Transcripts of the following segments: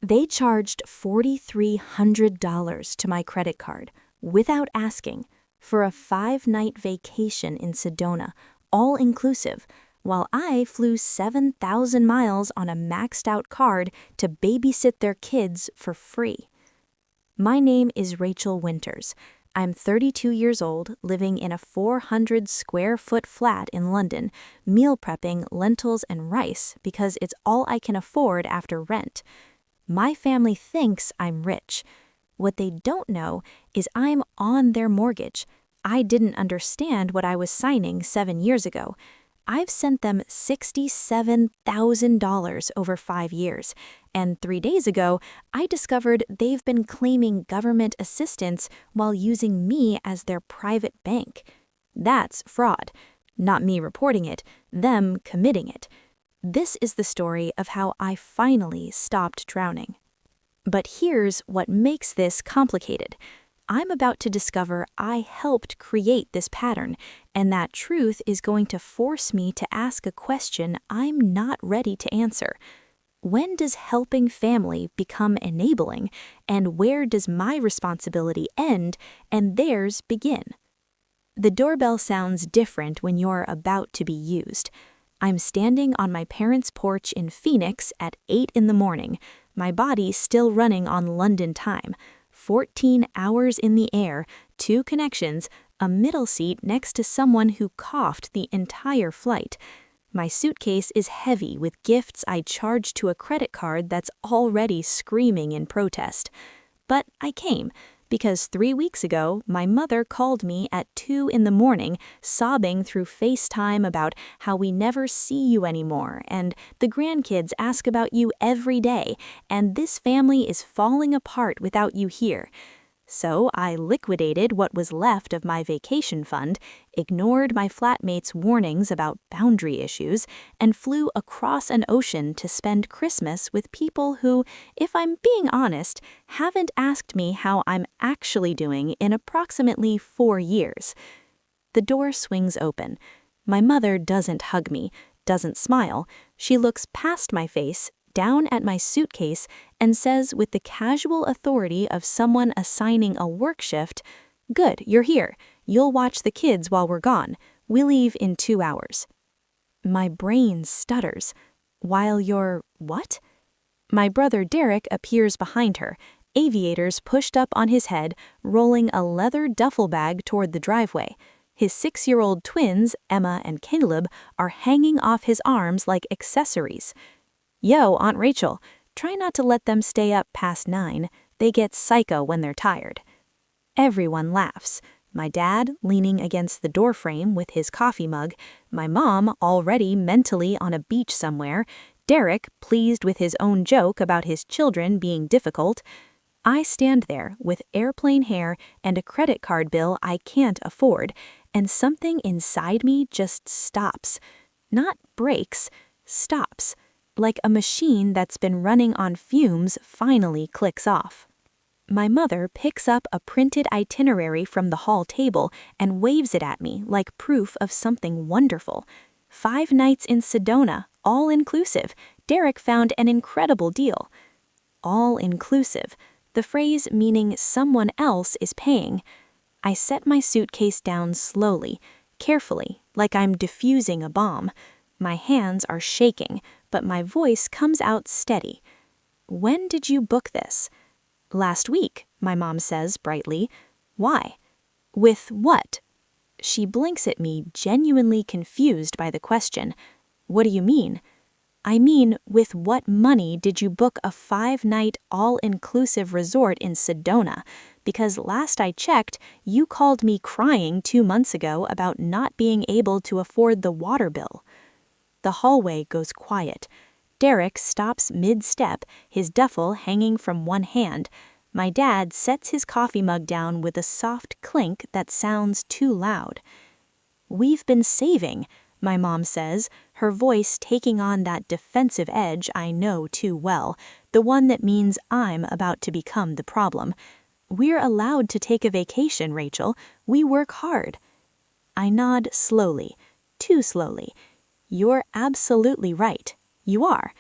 They charged $4,300 to my credit card, without asking, for a 5-night vacation in Sedona, all inclusive, while I flew 7,000 miles on a maxed out card to babysit their kids for free. My name is Rachel Winters. I'm 32 years old, living in a 400 square foot flat in London, meal prepping lentils and rice because it's all I can afford after rent. My family thinks I'm rich. What they don't know is I'm on their mortgage. I didn't understand what I was signing 7 years ago. I've sent them $67,000 over 5 years, and 3 days ago, I discovered they've been claiming government assistance while using me as their private bank. That's fraud. Not me reporting it, them committing it. This is the story of how I finally stopped drowning. But here's what makes this complicated. I'm about to discover I helped create this pattern, and that truth is going to force me to ask a question I'm not ready to answer. When does helping family become enabling, and where does my responsibility end and theirs begin? The doorbell sounds different when you're about to be used. I'm standing on my parents' porch in Phoenix at 8 in the morning, my body still running on London time. 14 hours in the air, 2 connections, a middle seat next to someone who coughed the entire flight. My suitcase is heavy with gifts I charged to a credit card that's already screaming in protest. But I came, because 3 weeks ago, my mother called me at 2 in the morning, sobbing through FaceTime about how we never see you anymore, and the grandkids ask about you every day, and this family is falling apart without you here. So I liquidated what was left of my vacation fund, ignored my flatmate's warnings about boundary issues, and flew across an ocean to spend Christmas with people who, if I'm being honest, haven't asked me how I'm actually doing in approximately 4 years. The door swings open. My mother doesn't hug me, doesn't smile. She looks past my face, down at my suitcase, and says with the casual authority of someone assigning a work shift, "Good, you're here. You'll watch the kids while we're gone. We leave in 2 hours." My brain stutters. "While you're what?" My brother Derek appears behind her, aviators pushed up on his head, rolling a leather duffel bag toward the driveway. His 6-year-old twins, Emma and Caleb, are hanging off his arms like accessories. "Yo, Aunt Rachel, try not to let them stay up past 9. They get psycho when they're tired." Everyone laughs. My dad, leaning against the doorframe with his coffee mug, my mom, already mentally on a beach somewhere, Derek, pleased with his own joke about his children being difficult. I stand there with airplane hair and a credit card bill I can't afford, and something inside me just stops. Not breaks, stops. Like a machine that's been running on fumes finally clicks off. My mother picks up a printed itinerary from the hall table and waves it at me like proof of something wonderful. 5 nights in Sedona, all inclusive. Derek found an incredible deal. All inclusive, the phrase meaning someone else is paying. I set my suitcase down slowly, carefully, like I'm defusing a bomb. My hands are shaking, but my voice comes out steady. "When did you book this?" "Last week," my mom says brightly. "Why?" "With what?" She blinks at me, genuinely confused by the question. "What do you mean?" "I mean, with what money did you book a 5-night all-inclusive resort in Sedona? Because last I checked, you called me crying 2 months ago about not being able to afford the water bill." The hallway goes quiet. Derek stops mid-step, his duffel hanging from one hand. My dad sets his coffee mug down with a soft clink that sounds too loud. "We've been saving," my mom says, her voice taking on that defensive edge I know too well, the one that means I'm about to become the problem. "We're allowed to take a vacation, Rachel. We work hard." I nod slowly, too slowly. "You're absolutely right. You are."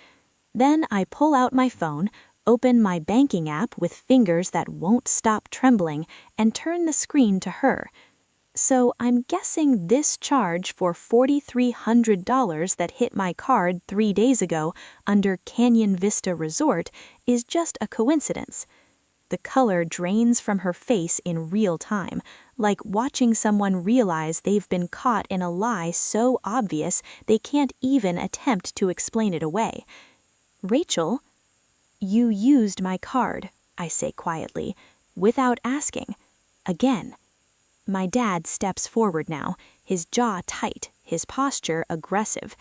Then I pull out my phone, open my banking app with fingers that won't stop trembling, and turn the screen to her. So I'm guessing this charge for $4,300 that hit my card 3 days ago under Canyon Vista Resort is just a coincidence. The color drains from her face in real time, like watching someone realize they've been caught in a lie so obvious they can't even attempt to explain it away. "Rachel, you used my card," I say quietly, without asking. Again. My dad steps forward now, his jaw tight, his posture aggressive.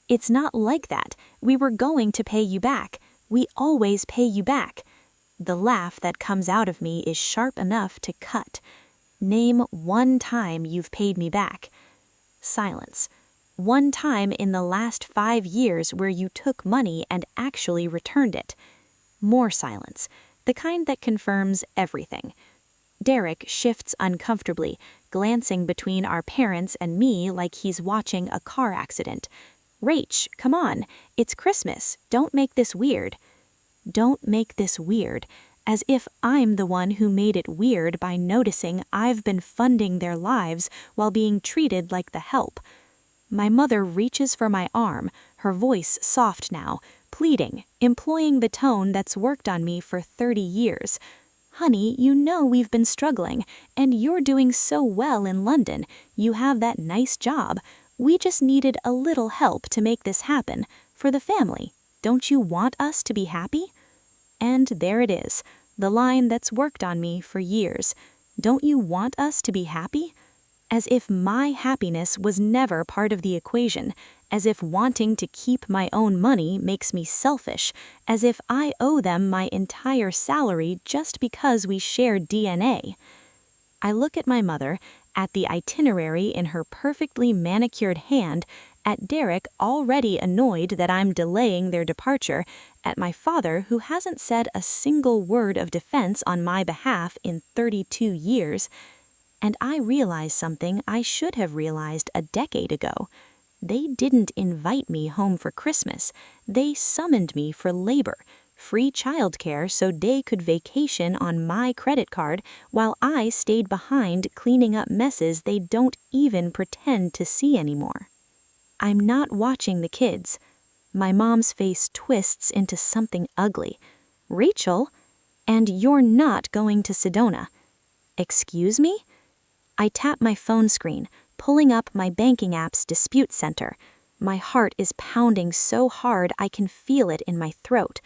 "It's not like that. We were going to pay you back. We always pay you back." The laugh that comes out of me is sharp enough to cut. "Name one time you've paid me back." Silence. "One time in the last 5 years where you took money and actually returned it." More silence, the kind that confirms everything. Derek shifts uncomfortably, glancing between our parents and me like he's watching a car accident. "Rach, come on. It's Christmas. Don't make this weird." Don't make this weird, as if I'm the one who made it weird by noticing I've been funding their lives while being treated like the help. My mother reaches for my arm, her voice soft now, pleading, employing the tone that's worked on me for 30 years. "Honey, you know we've been struggling, and you're doing so well in London. You have that nice job. We just needed a little help to make this happen, for the family. Don't you want us to be happy?" And there it is, the line that's worked on me for years. Don't you want us to be happy? As if my happiness was never part of the equation, as if wanting to keep my own money makes me selfish, as if I owe them my entire salary just because we share DNA. I look at my mother, at the itinerary in her perfectly manicured hand, at Derek already annoyed that I'm delaying their departure, at my father who hasn't said a single word of defense on my behalf in 32 years, and I realize something I should have realized a decade ago. They didn't invite me home for Christmas. They summoned me for labor, free childcare so they could vacation on my credit card while I stayed behind cleaning up messes they don't even pretend to see anymore. I'm not watching the kids. My mom's face twists into something ugly. "Rachel? And you're not going to Sedona." "Excuse me?" I tap my phone screen, pulling up my banking app's dispute center. My heart is pounding so hard I can feel it in my throat.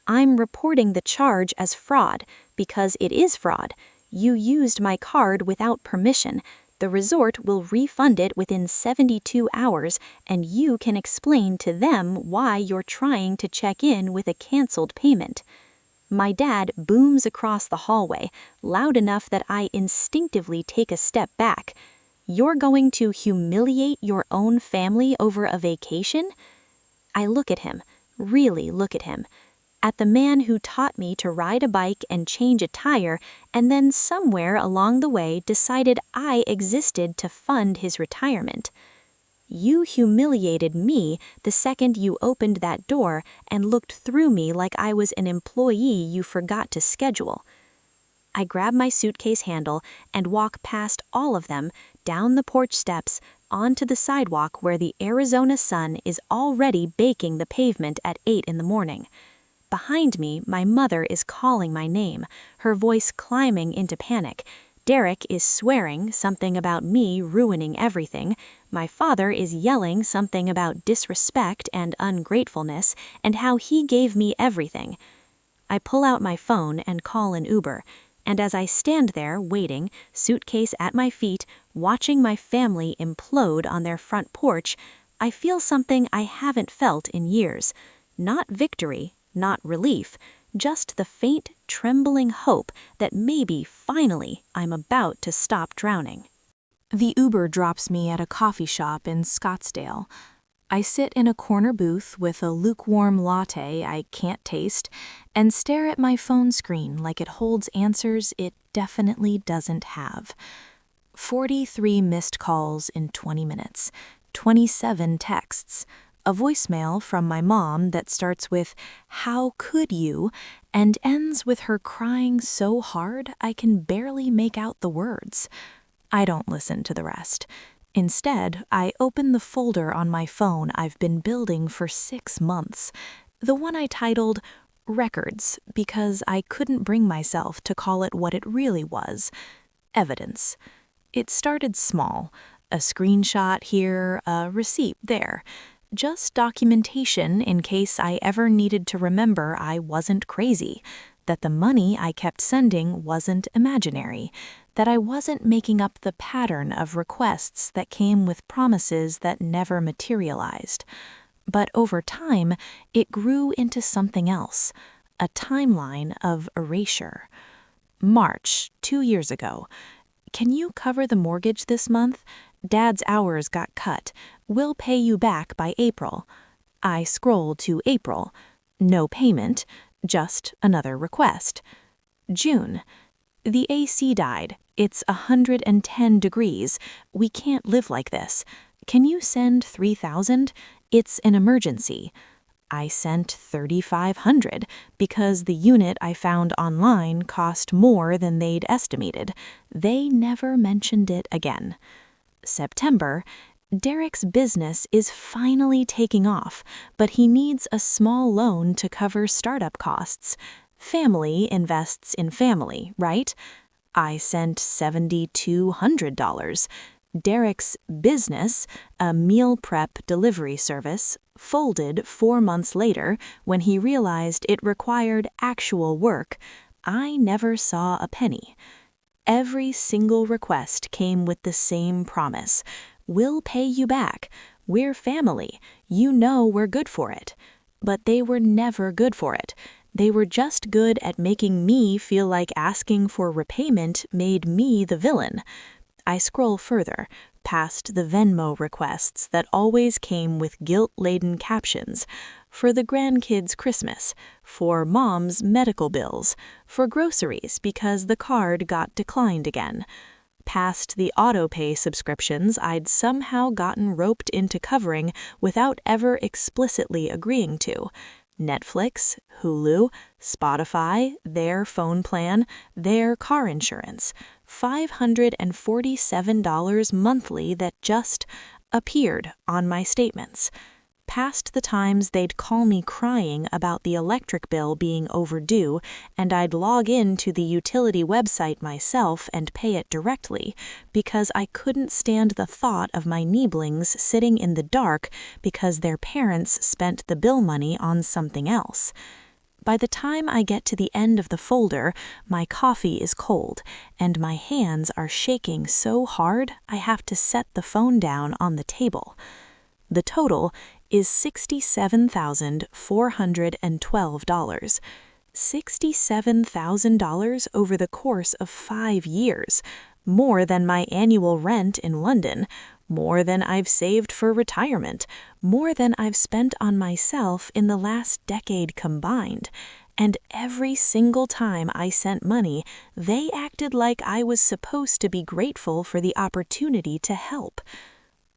I'm reporting the charge as fraud, because it is fraud. You used my card without permission. The resort will refund it within 72 hours, and you can explain to them why you're trying to check in with a canceled payment. My dad booms across the hallway, loud enough that I instinctively take a step back. "You're going to humiliate your own family over a vacation?" I look at him, really look at him. At the man who taught me to ride a bike and change a tire, and then somewhere along the way decided I existed to fund his retirement. You humiliated me the second you opened that door and looked through me like I was an employee you forgot to schedule. I grab my suitcase handle and walk past all of them, down the porch steps, onto the sidewalk where the Arizona sun is already baking the pavement at 8 in the morning. Behind me, my mother is calling my name, her voice climbing into panic. Derek is swearing something about me ruining everything. My father is yelling something about disrespect and ungratefulness and how he gave me everything. I pull out my phone and call an Uber, and as I stand there waiting, suitcase at my feet, watching my family implode on their front porch, I feel something I haven't felt in years. Not victory, not relief, just the faint, trembling hope that maybe, finally, I'm about to stop drowning. The Uber drops me at a coffee shop in Scottsdale. I sit in a corner booth with a lukewarm latte I can't taste and stare at my phone screen like it holds answers it definitely doesn't have. 43 missed calls in 20 minutes, 27 texts, a voicemail from my mom that starts with, "How could you?" and ends with her crying so hard I can barely make out the words. I don't listen to the rest. Instead, I open the folder on my phone I've been building for 6 months, the one I titled Records, because I couldn't bring myself to call it what it really was: evidence. It started small, a screenshot here, a receipt there. Just documentation in case I ever needed to remember I wasn't crazy, that the money I kept sending wasn't imaginary, that I wasn't making up the pattern of requests that came with promises that never materialized. But over time, it grew into something else, a timeline of erasure. March, 2 years ago. Can you cover the mortgage this month? Dad's hours got cut. We'll pay you back by April. I scroll to April. No payment, just another request. June. The AC died. It's 110 degrees. We can't live like this. Can you send 3,000? It's an emergency. I sent 3,500 because the unit I found online cost more than they'd estimated. They never mentioned it again. September. Derek's business is finally taking off, but he needs a small loan to cover startup costs. Family invests in family, right? I sent $7,200. Derek's business, a meal prep delivery service, folded 4 months later when he realized it required actual work. I never saw a penny. Every single request came with the same promise: we'll pay you back. We're family. You know we're good for it. But they were never good for it. They were just good at making me feel like asking for repayment made me the villain. I scroll further, past the Venmo requests that always came with guilt-laden captions: for the grandkids' Christmas, for mom's medical bills, for groceries because the card got declined again. Past the autopay subscriptions I'd somehow gotten roped into covering without ever explicitly agreeing to: Netflix, Hulu, Spotify, their phone plan, their car insurance. $547 monthly that just appeared on my statements. Past the times they'd call me crying about the electric bill being overdue, and I'd log in to the utility website myself and pay it directly, because I couldn't stand the thought of my Nieblings sitting in the dark because their parents spent the bill money on something else. By the time I get to the end of the folder, my coffee is cold, and my hands are shaking so hard I have to set the phone down on the table. The total is $67,412. $67,000 over the course of 5 years, more than my annual rent in London, more than I've saved for retirement, more than I've spent on myself in the last decade combined. And every single time I sent money, they acted like I was supposed to be grateful for the opportunity to help.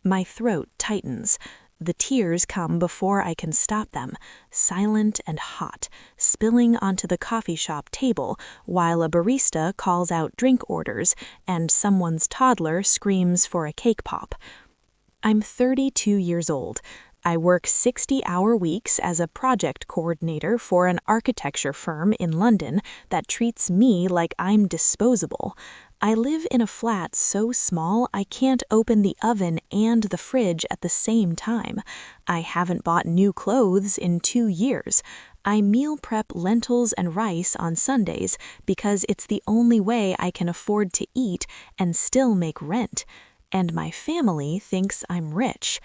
My throat tightens. The tears come before I can stop them, silent and hot, spilling onto the coffee shop table while a barista calls out drink orders and someone's toddler screams for a cake pop. I'm 32 years old. I work 60-hour weeks as a project coordinator for an architecture firm in London that treats me like I'm disposable. I live in a flat so small I can't open the oven and the fridge at the same time. I haven't bought new clothes in 2 years. I meal prep lentils and rice on Sundays because it's the only way I can afford to eat and still make rent. And my family thinks I'm rich.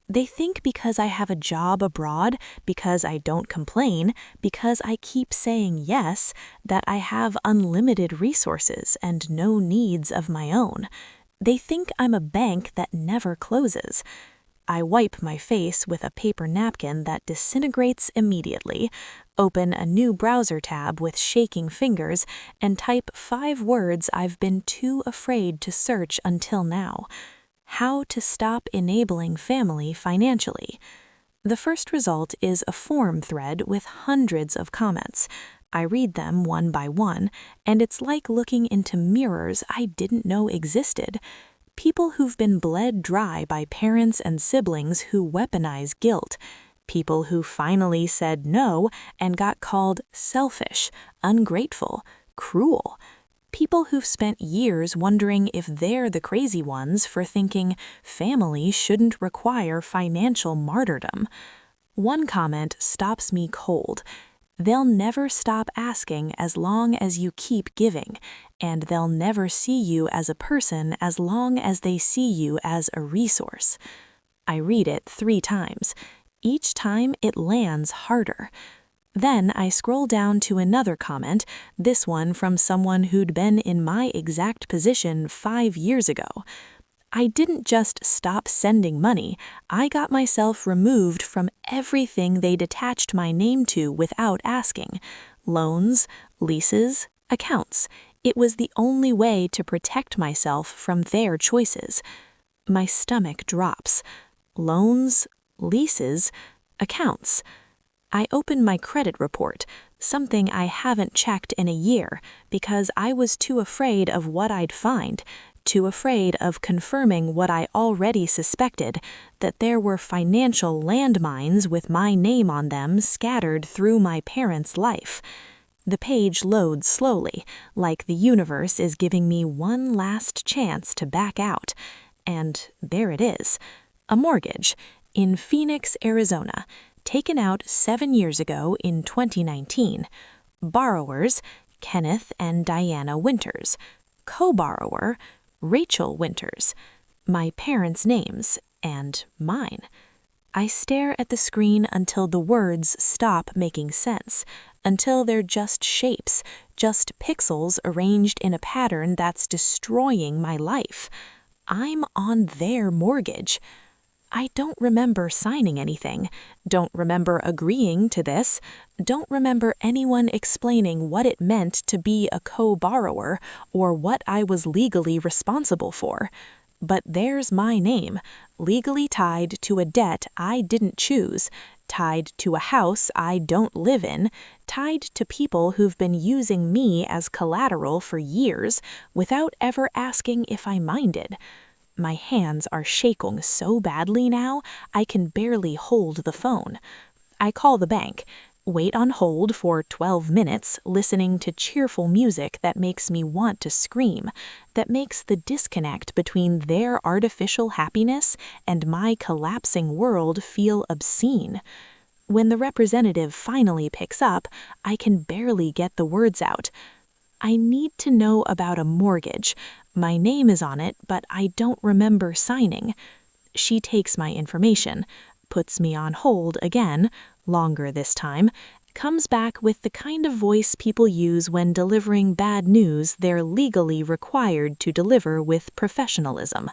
They think because I have a job abroad, because I don't complain, because I keep saying yes, that I have unlimited resources and no needs of my own. They think I'm a bank that never closes. I wipe my face with a paper napkin that disintegrates immediately, open a new browser tab with shaking fingers, and type 5 words I've been too afraid to search until now. How to stop enabling family financially. The first result is a forum thread with hundreds of comments. I read them one by one, and it's like looking into mirrors I didn't know existed. People who've been bled dry by parents and siblings who weaponize guilt. People who finally said no and got called selfish, ungrateful, cruel. People who've spent years wondering if they're the crazy ones for thinking family shouldn't require financial martyrdom. One comment stops me cold. They'll never stop asking as long as you keep giving, and they'll never see you as a person as long as they see you as a resource. I read it 3 times. Each time it lands harder. Then I scroll down to another comment, this one from someone who'd been in my exact position 5 years ago. I didn't just stop sending money, I got myself removed from everything they'd attached my name to without asking. Loans, leases, accounts. It was the only way to protect myself from their choices. My stomach drops. Loans, leases, accounts. I open my credit report, something I haven't checked in a year, because I was too afraid of what I'd find. Too afraid of confirming what I already suspected, that there were financial landmines with my name on them scattered through my parents' life. The page loads slowly, like the universe is giving me one last chance to back out. And there it is. A mortgage in Phoenix, Arizona, taken out 7 years ago in 2019. Borrowers, Kenneth and Diana Winters. Co-borrower, Rachel Winters, my parents' names, and mine. I stare at the screen until the words stop making sense, until they're just shapes, just pixels arranged in a pattern that's destroying my life. I'm on their mortgage. I don't remember signing anything, don't remember agreeing to this, don't remember anyone explaining what it meant to be a co-borrower or what I was legally responsible for. But there's my name, legally tied to a debt I didn't choose, tied to a house I don't live in, tied to people who've been using me as collateral for years without ever asking if I minded. My hands are shaking so badly now, I can barely hold the phone. I call the bank, wait on hold for 12 minutes, listening to cheerful music that makes me want to scream, that makes the disconnect between their artificial happiness and my collapsing world feel obscene. When the representative finally picks up, I can barely get the words out. I need to know about a mortgage. My name is on it, but I don't remember signing. She takes my information, puts me on hold again, longer this time, comes back with the kind of voice people use when delivering bad news they're legally required to deliver with professionalism.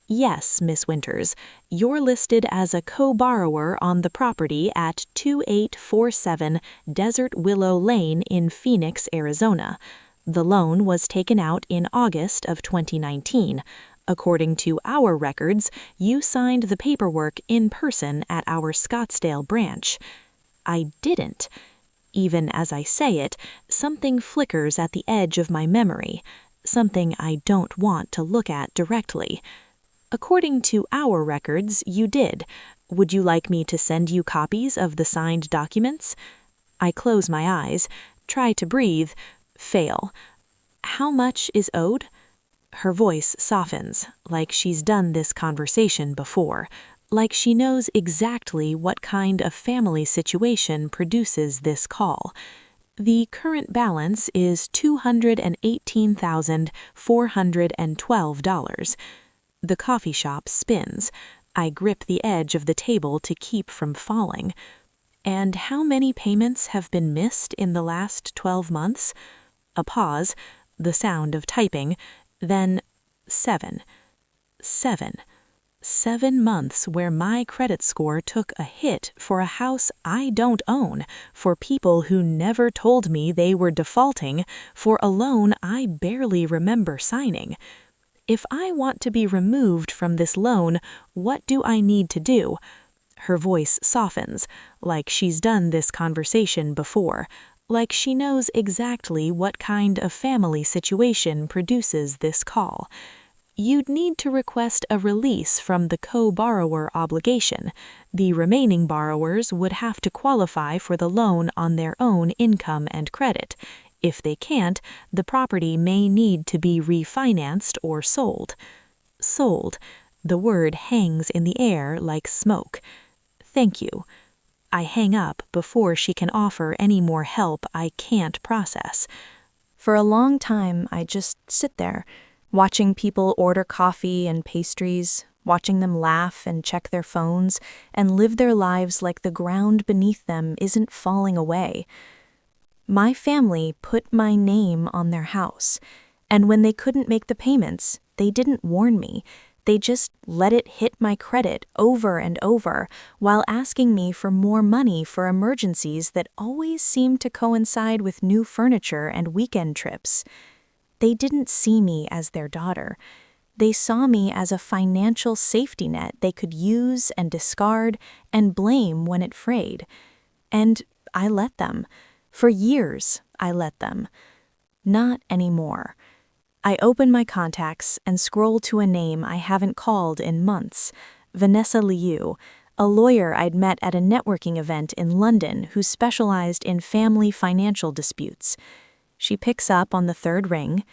Yes, Miss Winters, you're listed as a co-borrower on the property at 2847 Desert Willow Lane in Phoenix, Arizona. The loan was taken out in August of 2019. According to our records, you signed the paperwork in person at our Scottsdale branch. I didn't. Even as I say it, something flickers at the edge of my memory, something I don't want to look at directly. According to our records, you did. Would you like me to send you copies of the signed documents? I close my eyes, try to breathe, fail. How much is owed? Her voice softens, like she's done this conversation before, like she knows exactly what kind of family situation produces this call. The current balance is $218,412. The coffee shop spins. I grip the edge of the table to keep from falling. And how many payments have been missed in the last 12 months? A pause, the sound of typing, then 7. 7. 7 months where my credit score took a hit for a house I don't own, for people who never told me they were defaulting, for a loan I barely remember signing. If I want to be removed from this loan, what do I need to do? Her voice softens, like she's done this conversation before, like she knows exactly what kind of family situation produces this call. You'd need to request a release from the co-borrower obligation. The remaining borrowers would have to qualify for the loan on their own income and credit. If they can't, the property may need to be refinanced or sold. Sold. The word hangs in the air like smoke. Thank you. I hang up before she can offer any more help I can't process. For a long time, I just sit there, watching people order coffee and pastries, watching them laugh and check their phones, and live their lives like the ground beneath them isn't falling away. My family put my name on their house, and when they couldn't make the payments, they didn't warn me. They just let it hit my credit over and over while asking me for more money for emergencies that always seemed to coincide with new furniture and weekend trips. They didn't see me as their daughter. They saw me as a financial safety net they could use and discard and blame when it frayed. And I let them. For years, I let them. Not anymore. I open my contacts and scroll to a name I haven't called in months, Vanessa Liu, a lawyer I'd met at a networking event in London who specialized in family financial disputes. She picks up on the third ring.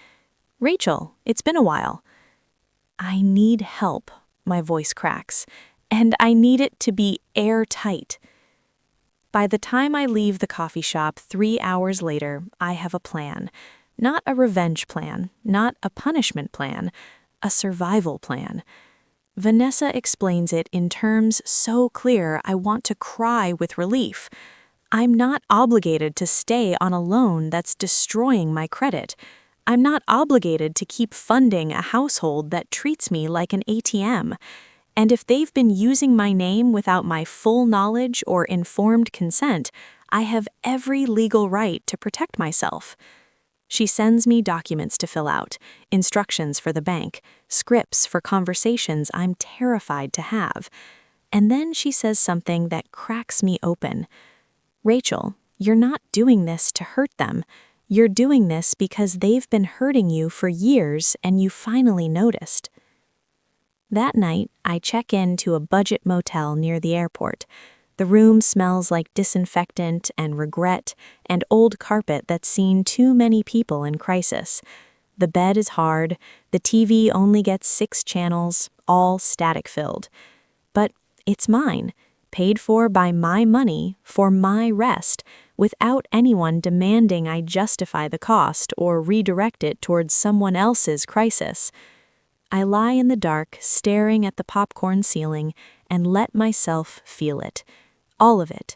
"Rachel, it's been a while." "I need help," my voice cracks, "and I need it to be airtight." By the time I leave the coffee shop 3 hours later, I have a plan. Not a revenge plan, not a punishment plan, a survival plan. Vanessa explains it in terms so clear I want to cry with relief. I'm not obligated to stay on a loan that's destroying my credit. I'm not obligated to keep funding a household that treats me like an ATM. And if they've been using my name without my full knowledge or informed consent, I have every legal right to protect myself. She sends me documents to fill out, instructions for the bank, scripts for conversations I'm terrified to have. And then she says something that cracks me open. "Rachel, you're not doing this to hurt them. You're doing this because they've been hurting you for years and you finally noticed." That night, I check into a budget motel near the airport. The room smells like disinfectant and regret and old carpet that's seen too many people in crisis. The bed is hard, the TV only gets 6 channels, all static-filled. But it's mine, paid for by my money, for my rest, without anyone demanding I justify the cost or redirect it towards someone else's crisis. I lie in the dark, staring at the popcorn ceiling, and let myself feel it. All of it.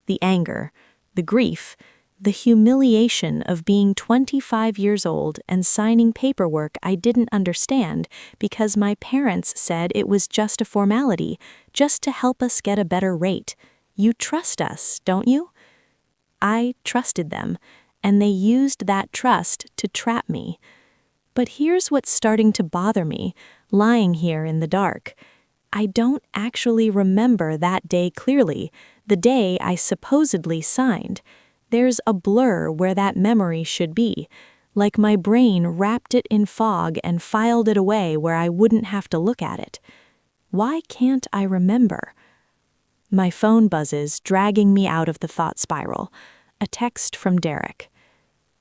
The anger, the grief, the humiliation of being 25 years old and signing paperwork I didn't understand because my parents said it was just a formality, just to help us get a better rate. You trust us, don't you? I trusted them, and they used that trust to trap me. But here's what's starting to bother me, lying here in the dark. I don't actually remember that day clearly, the day I supposedly signed. There's a blur where that memory should be, like my brain wrapped it in fog and filed it away where I wouldn't have to look at it. Why can't I remember? My phone buzzes, dragging me out of the thought spiral. A text from Derek.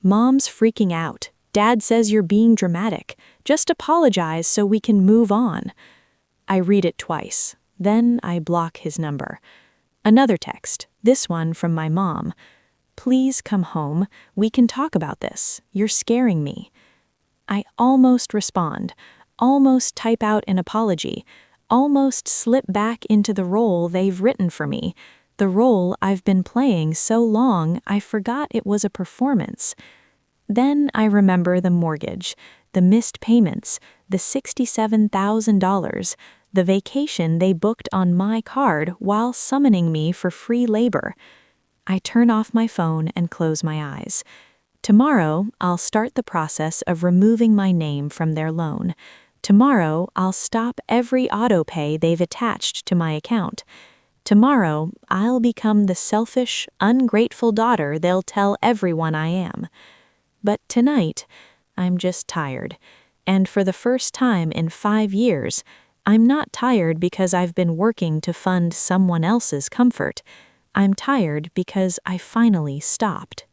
"Mom's freaking out. Dad says you're being dramatic. Just apologize so we can move on." I read it twice. Then I block his number. Another text, this one from my mom. "Please come home. We can talk about this. You're scaring me." I almost respond, almost type out an apology, almost slip back into the role they've written for me, the role I've been playing so long I forgot it was a performance. Then I remember the mortgage, the missed payments, the $67,000, the vacation they booked on my card while summoning me for free labor. I turn off my phone and close my eyes. Tomorrow, I'll start the process of removing my name from their loan. Tomorrow, I'll stop every auto pay they've attached to my account. Tomorrow, I'll become the selfish, ungrateful daughter they'll tell everyone I am. But tonight, I'm just tired. And for the first time in 5 years, I'm not tired because I've been working to fund someone else's comfort. I'm tired because I finally stopped.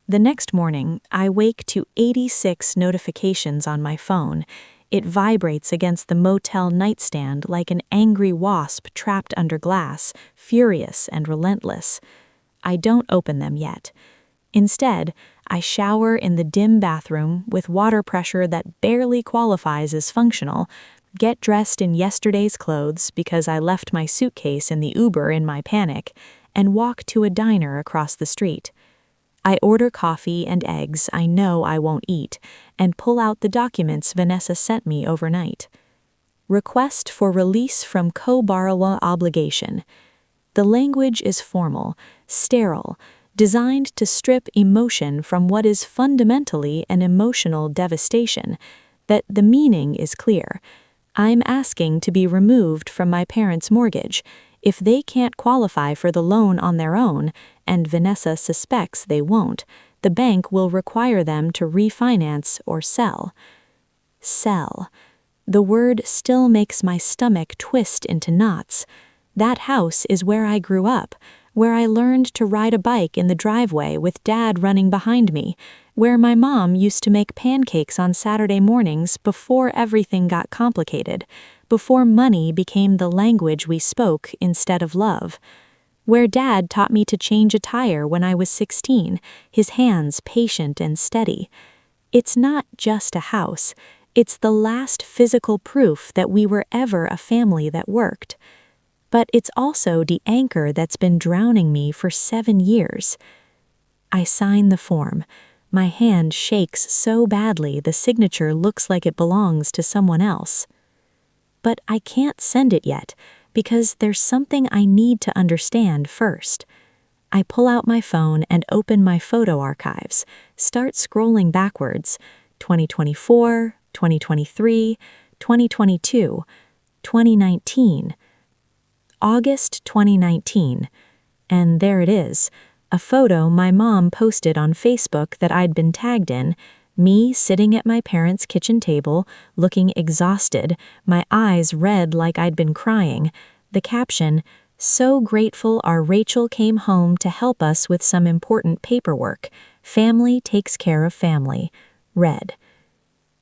The next morning, I wake to 86 notifications on my phone. It vibrates against the motel nightstand like an angry wasp trapped under glass, furious and relentless. I don't open them yet. Instead, I shower in the dim bathroom with water pressure that barely qualifies as functional, get dressed in yesterday's clothes because I left my suitcase in the Uber in my panic, and walk to a diner across the street. I order coffee and eggs I know I won't eat, and pull out the documents Vanessa sent me overnight. Request for release from co-borrower obligation. The language is formal, sterile, designed to strip emotion from what is fundamentally an emotional devastation, but the meaning is clear. I'm asking to be removed from my parents' mortgage. If they can't qualify for the loan on their own, and Vanessa suspects they won't, the bank will require them to refinance or sell. Sell. The word still makes my stomach twist into knots. That house is where I grew up, where I learned to ride a bike in the driveway with Dad running behind me, where my mom used to make pancakes on Saturday mornings before everything got complicated, before money became the language we spoke instead of love, where Dad taught me to change a tire when I was 16, his hands patient and steady. It's not just a house, it's the last physical proof that we were ever a family that worked. But it's also the anchor that's been drowning me for 7 years. I sign the form. My hand shakes so badly the signature looks like it belongs to someone else. But I can't send it yet, because there's something I need to understand first. I pull out my phone and open my photo archives, start scrolling backwards, 2024, 2023, 2022, 2019. August 2019, and there it is, a photo my mom posted on Facebook that I'd been tagged in, me sitting at my parents' kitchen table, looking exhausted, my eyes red like I'd been crying. The caption, "So grateful our Rachel came home to help us with some important paperwork. Family takes care of family," read.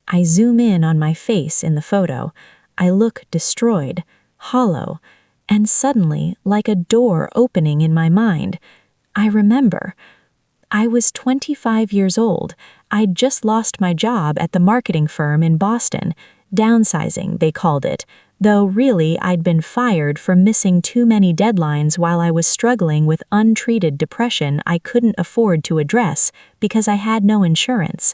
I zoom in on my face in the photo. I look destroyed, hollow, and suddenly, like a door opening in my mind, I remember. I was 25 years old. I'd just lost my job at the marketing firm in Boston. Downsizing, they called it, though really I'd been fired for missing too many deadlines while I was struggling with untreated depression I couldn't afford to address because I had no insurance.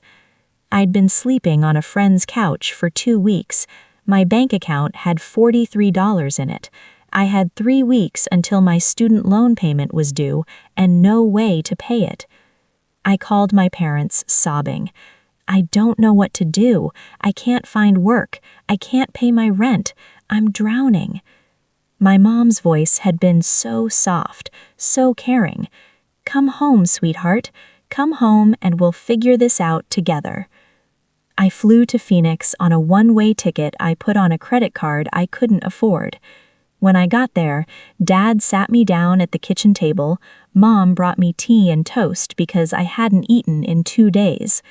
I'd been sleeping on a friend's couch for 2 weeks. My bank account had $43 in it. I had 3 weeks until my student loan payment was due and no way to pay it. I called my parents, sobbing. I don't know what to do. I can't find work. I can't pay my rent. I'm drowning. My mom's voice had been so soft, so caring. Come home, sweetheart. Come home and we'll figure this out together. I flew to Phoenix on a one-way ticket I put on a credit card I couldn't afford. When I got there, Dad sat me down at the kitchen table. Mom brought me tea and toast because I hadn't eaten in 2 days.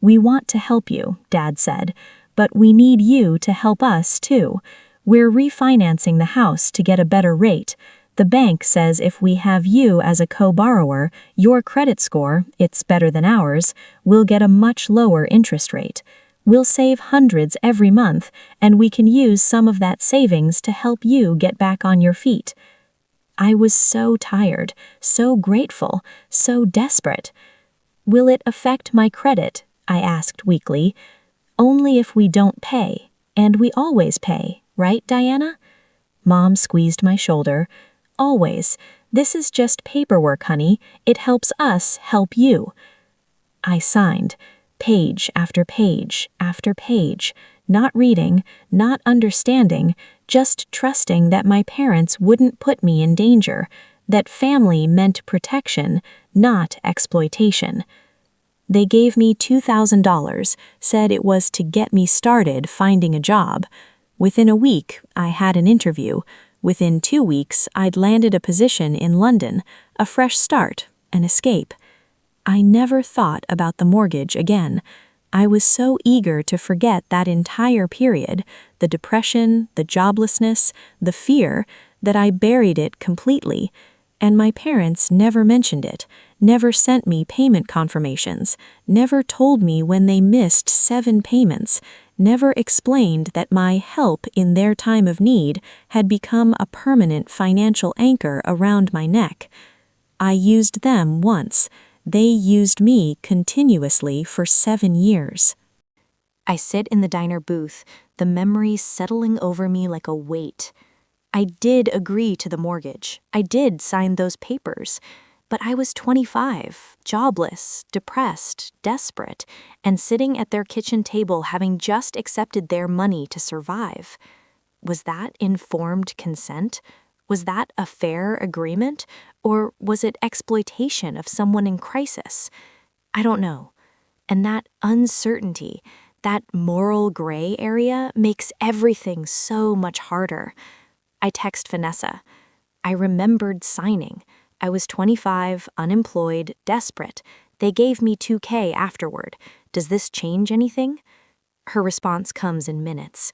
"We want to help you," Dad said, "but we need you to help us, too. We're refinancing the house to get a better rate. The bank says if we have you as a co-borrower, your credit score, it's better than ours, will get a much lower interest rate. We'll save hundreds every month, and we can use some of that savings to help you get back on your feet." I was so tired, so grateful, so desperate. "Will it affect my credit?" I asked weakly. "Only if we don't pay, and we always pay, right, Diana?" Mom squeezed my shoulder. "Always. This is just paperwork, honey. It helps us help you." I signed. Page after page after page, Not reading, not understanding, just trusting that my parents wouldn't put me in danger, that family meant protection, not exploitation. They gave me $2,000, said it was to get me started finding a job. Within a week, I had an interview. Within 2 weeks, I'd landed a position in London, a fresh start, an escape. I never thought about the mortgage again. I was so eager to forget that entire period, the depression, the joblessness, the fear, that I buried it completely. And my parents never mentioned it, never sent me payment confirmations, never told me when they missed 7 payments, never explained that my help in their time of need had become a permanent financial anchor around my neck. I used them once. They used me continuously for 7 years. I sit in the diner booth, the memories settling over me like a weight. I did agree to the mortgage. I did sign those papers. But I was 25, jobless, depressed, desperate, and sitting at their kitchen table having just accepted their money to survive. Was that informed consent? Was that a fair agreement? Or was it exploitation of someone in crisis? I don't know. And that uncertainty, that moral gray area, makes everything so much harder. I text Vanessa. I remembered signing. I was 25, unemployed, desperate. They gave me $2,000 afterward. Does this change anything? Her response comes in minutes.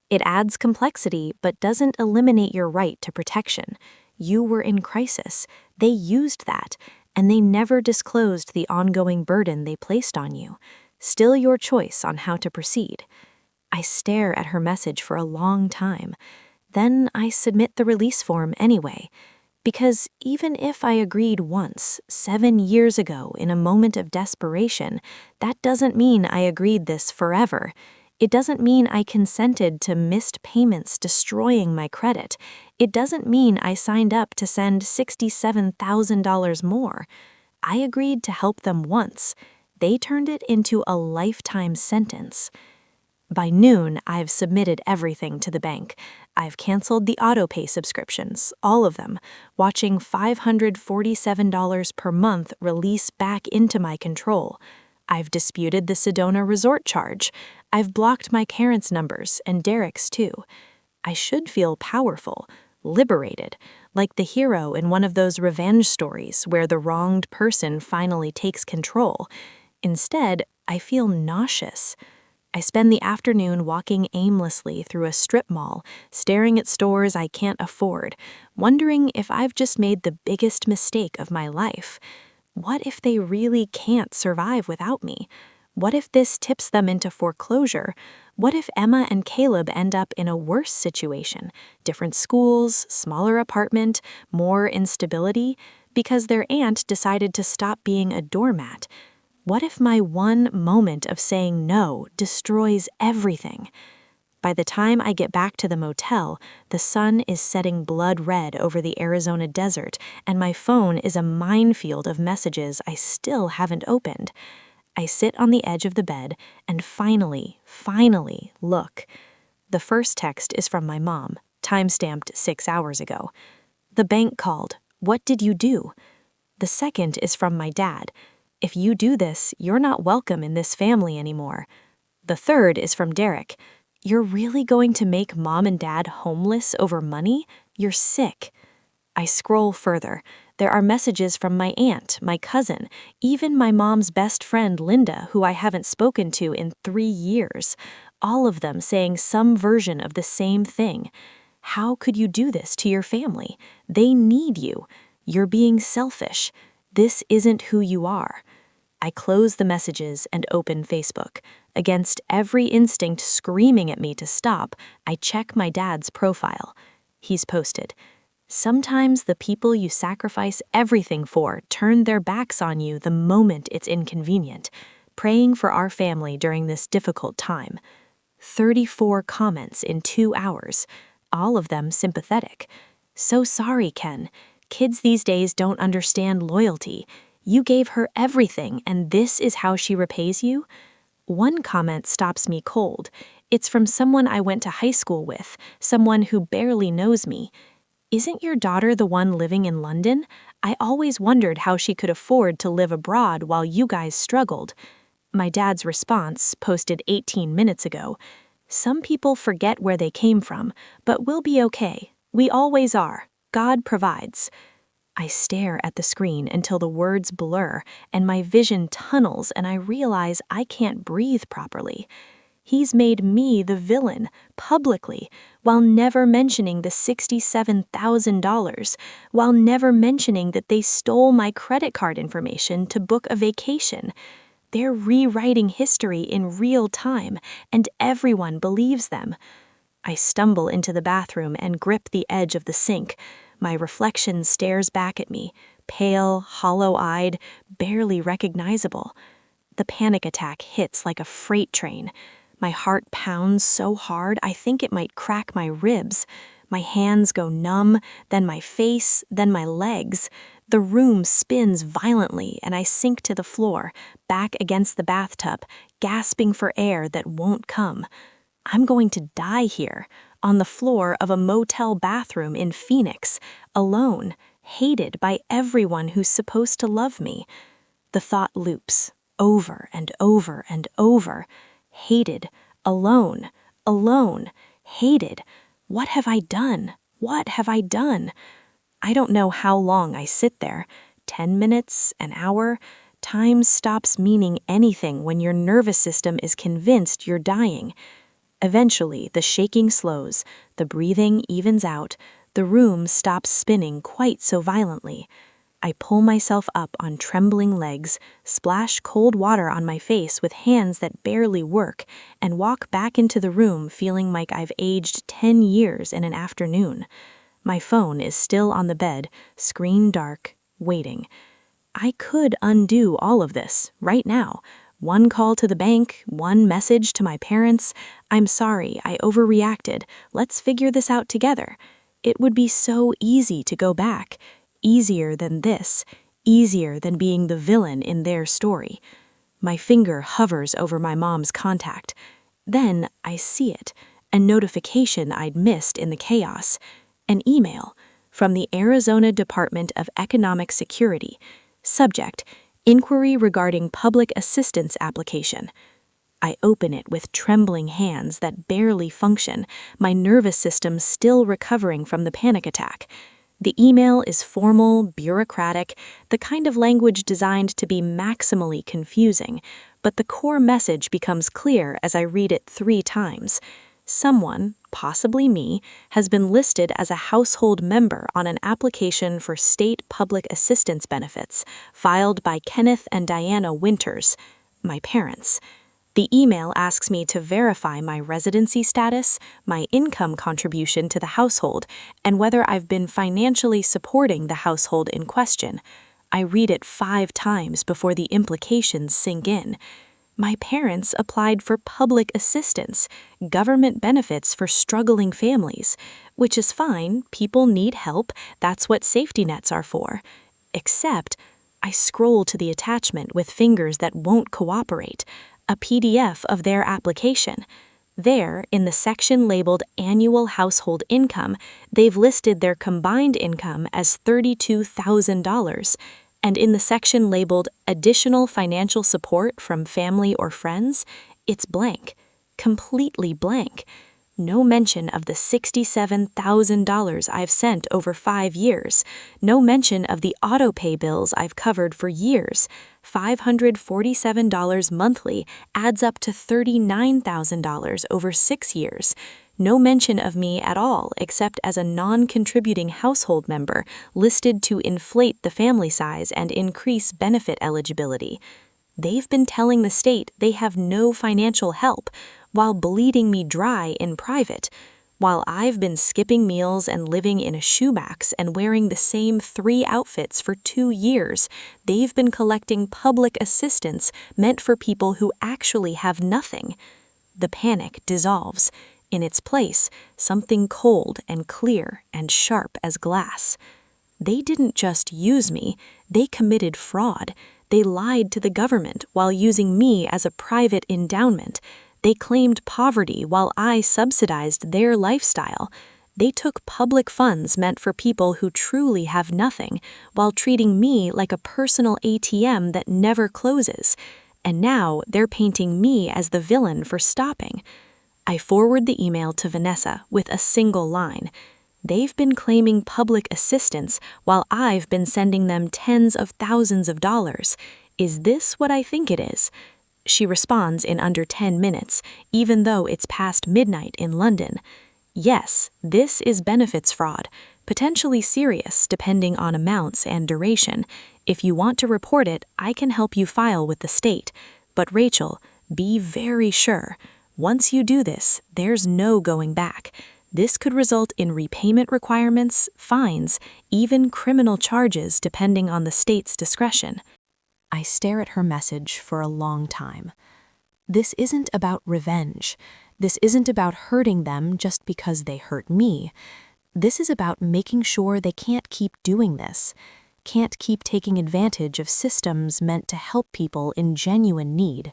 It adds complexity, but doesn't eliminate your right to protection. You were in crisis. They used that, and they never disclosed the ongoing burden they placed on you. Still your choice on how to proceed. I stare at her message for a long time. Then I submit the release form anyway. Because even if I agreed once, 7 years ago, in a moment of desperation, that doesn't mean I agreed this forever. It doesn't mean I consented to missed payments destroying my credit. It doesn't mean I signed up to send $67,000 more. I agreed to help them once. They turned it into a lifetime sentence. By noon, I've submitted everything to the bank. I've canceled the autopay subscriptions, all of them, watching $547 per month release back into my control. I've disputed the Sedona resort charge. I've blocked my parents' numbers and Derek's too. I should feel powerful, liberated, like the hero in one of those revenge stories where the wronged person finally takes control. Instead, I feel nauseous. I spend the afternoon walking aimlessly through a strip mall, staring at stores I can't afford, wondering if I've just made the biggest mistake of my life. What if they really can't survive without me? What if this tips them into foreclosure? What if Emma and Caleb end up in a worse situation? Different schools, smaller apartment, more instability, because their aunt decided to stop being a doormat. What if my one moment of saying no destroys everything? By the time I get back to the motel, the sun is setting blood red over the Arizona desert, and my phone is a minefield of messages I still haven't opened. I sit on the edge of the bed and finally look. The first text is from my mom, time-stamped 6 hours ago. The bank called. What did you do? The second is from my dad. If you do this, you're not welcome in this family anymore. The third is from Derek. You're really going to make mom and dad homeless over money? You're sick. I scroll further. There are messages from my aunt, my cousin, even my mom's best friend Linda, who I haven't spoken to in 3 years. All of them saying some version of the same thing. How could you do this to your family? They need you. You're being selfish. This isn't who you are. I close the messages and open Facebook. Against every instinct screaming at me to stop, I check my dad's profile. He's posted, "Sometimes the people you sacrifice everything for turn their backs on you the moment it's inconvenient. Praying for our family during this difficult time." 34 comments in 2 hours, all of them sympathetic. "So sorry, Ken. Kids these days don't understand loyalty. You gave her everything, and this is how she repays you?" One comment stops me cold. It's from someone I went to high school with, someone who barely knows me. Isn't your daughter the one living in London? I always wondered how she could afford to live abroad while you guys struggled. My dad's response, posted 18 minutes ago. Some people forget where they came from, but we'll be okay. We always are. God provides. I stare at the screen until the words blur and my vision tunnels and I realize I can't breathe properly. He's made me the villain, publicly, while never mentioning the $67,000, while never mentioning that they stole my credit card information to book a vacation. They're rewriting history in real time, and everyone believes them. I stumble into the bathroom and grip the edge of the sink. My reflection stares back at me, pale, hollow-eyed, barely recognizable. The panic attack hits like a freight train. My heart pounds so hard I think it might crack my ribs. My hands go numb, then my face, then my legs. The room spins violently and I sink to the floor, back against the bathtub, gasping for air that won't come. I'm going to die here, on the floor of a motel bathroom in Phoenix, alone, hated by everyone who's supposed to love me. The thought loops, over and over and over. Hated, alone, hated. What have I done? What have I done? I don't know how long I sit there. 10 minutes, an hour. Time stops meaning anything when your nervous system is convinced you're dying. Eventually, the shaking slows, the breathing evens out, the room stops spinning quite so violently. I pull myself up on trembling legs, splash cold water on my face with hands that barely work, and walk back into the room feeling like I've aged 10 years in an afternoon. My phone is still on the bed, screen dark, waiting. I could undo all of this, right now. One call to the bank, one message to my parents. I'm sorry, I overreacted. Let's figure this out together. It would be so easy to go back. Easier than this, easier than being the villain in their story. My finger hovers over my mom's contact. Then I see it, a notification I'd missed in the chaos. An email from the Arizona Department of Economic Security. Subject, inquiry regarding public assistance application. I open it with trembling hands that barely function, my nervous system still recovering from the panic attack. The email is formal, bureaucratic, the kind of language designed to be maximally confusing, but the core message becomes clear as I read it 3 times. Someone, possibly me, has been listed as a household member on an application for state public assistance benefits, filed by Kenneth and Diana Winters, my parents. The email asks me to verify my residency status, my income contribution to the household, and whether I've been financially supporting the household in question. I read it 5 times before the implications sink in. My parents applied for public assistance, government benefits for struggling families, which is fine, people need help, that's what safety nets are for. Except, I scroll to the attachment with fingers that won't cooperate. A PDF of their application. There, in the section labeled Annual Household Income, they've listed their combined income as $32,000, and in the section labeled Additional Financial Support from Family or Friends, it's blank, completely blank. No mention of the $67,000 I've sent over 5 years. No mention of the auto-pay bills I've covered for years. $547 monthly adds up to $39,000 over 6 years. No mention of me at all except as a non-contributing household member listed to inflate the family size and increase benefit eligibility. They've been telling the state they have no financial help, while bleeding me dry in private, while I've been skipping meals and living in a shoebox and wearing the same 3 outfits for 2 years. They've been collecting public assistance meant for people who actually have nothing. The panic dissolves. In its place, something cold and clear and sharp as glass. They didn't just use me, they committed fraud. They lied to the government while using me as a private endowment. They claimed poverty while I subsidized their lifestyle. They took public funds meant for people who truly have nothing, while treating me like a personal ATM that never closes. And now they're painting me as the villain for stopping. I forward the email to Vanessa with a single line. They've been claiming public assistance while I've been sending them tens of thousands of dollars. Is this what I think it is? She responds in under 10 minutes, even though it's past midnight in London. Yes, this is benefits fraud, potentially serious depending on amounts and duration. If you want to report it, I can help you file with the state. But Rachel, be very sure. Once you do this, there's no going back. This could result in repayment requirements, fines, even criminal charges depending on the state's discretion. I stare at her message for a long time. This isn't about revenge. This isn't about hurting them just because they hurt me. This is about making sure they can't keep doing this, can't keep taking advantage of systems meant to help people in genuine need,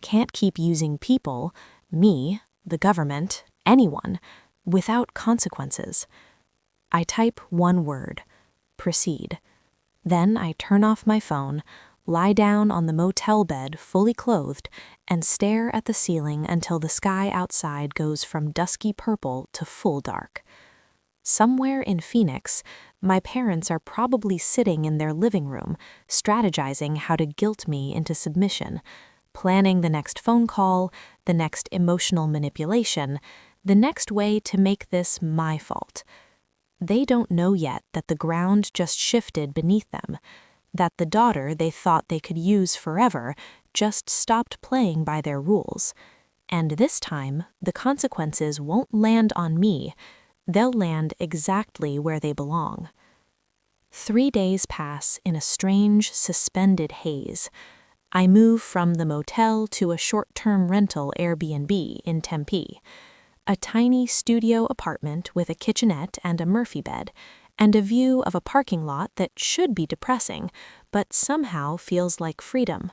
can't keep using people, me, the government, anyone, without consequences. I type one word: proceed. Then I turn off my phone, lie down on the motel bed fully clothed, and stare at the ceiling until the sky outside goes from dusky purple to full dark. Somewhere in Phoenix, my parents are probably sitting in their living room, strategizing how to guilt me into submission, planning the next phone call, the next emotional manipulation, the next way to make this my fault. They don't know yet that the ground just shifted beneath them, that the daughter they thought they could use forever just stopped playing by their rules. And this time, the consequences won't land on me. They'll land exactly where they belong. 3 days pass in a strange, suspended haze. I move from the motel to a short-term rental Airbnb in Tempe, a tiny studio apartment with a kitchenette and a Murphy bed, and a view of a parking lot that should be depressing, but somehow feels like freedom.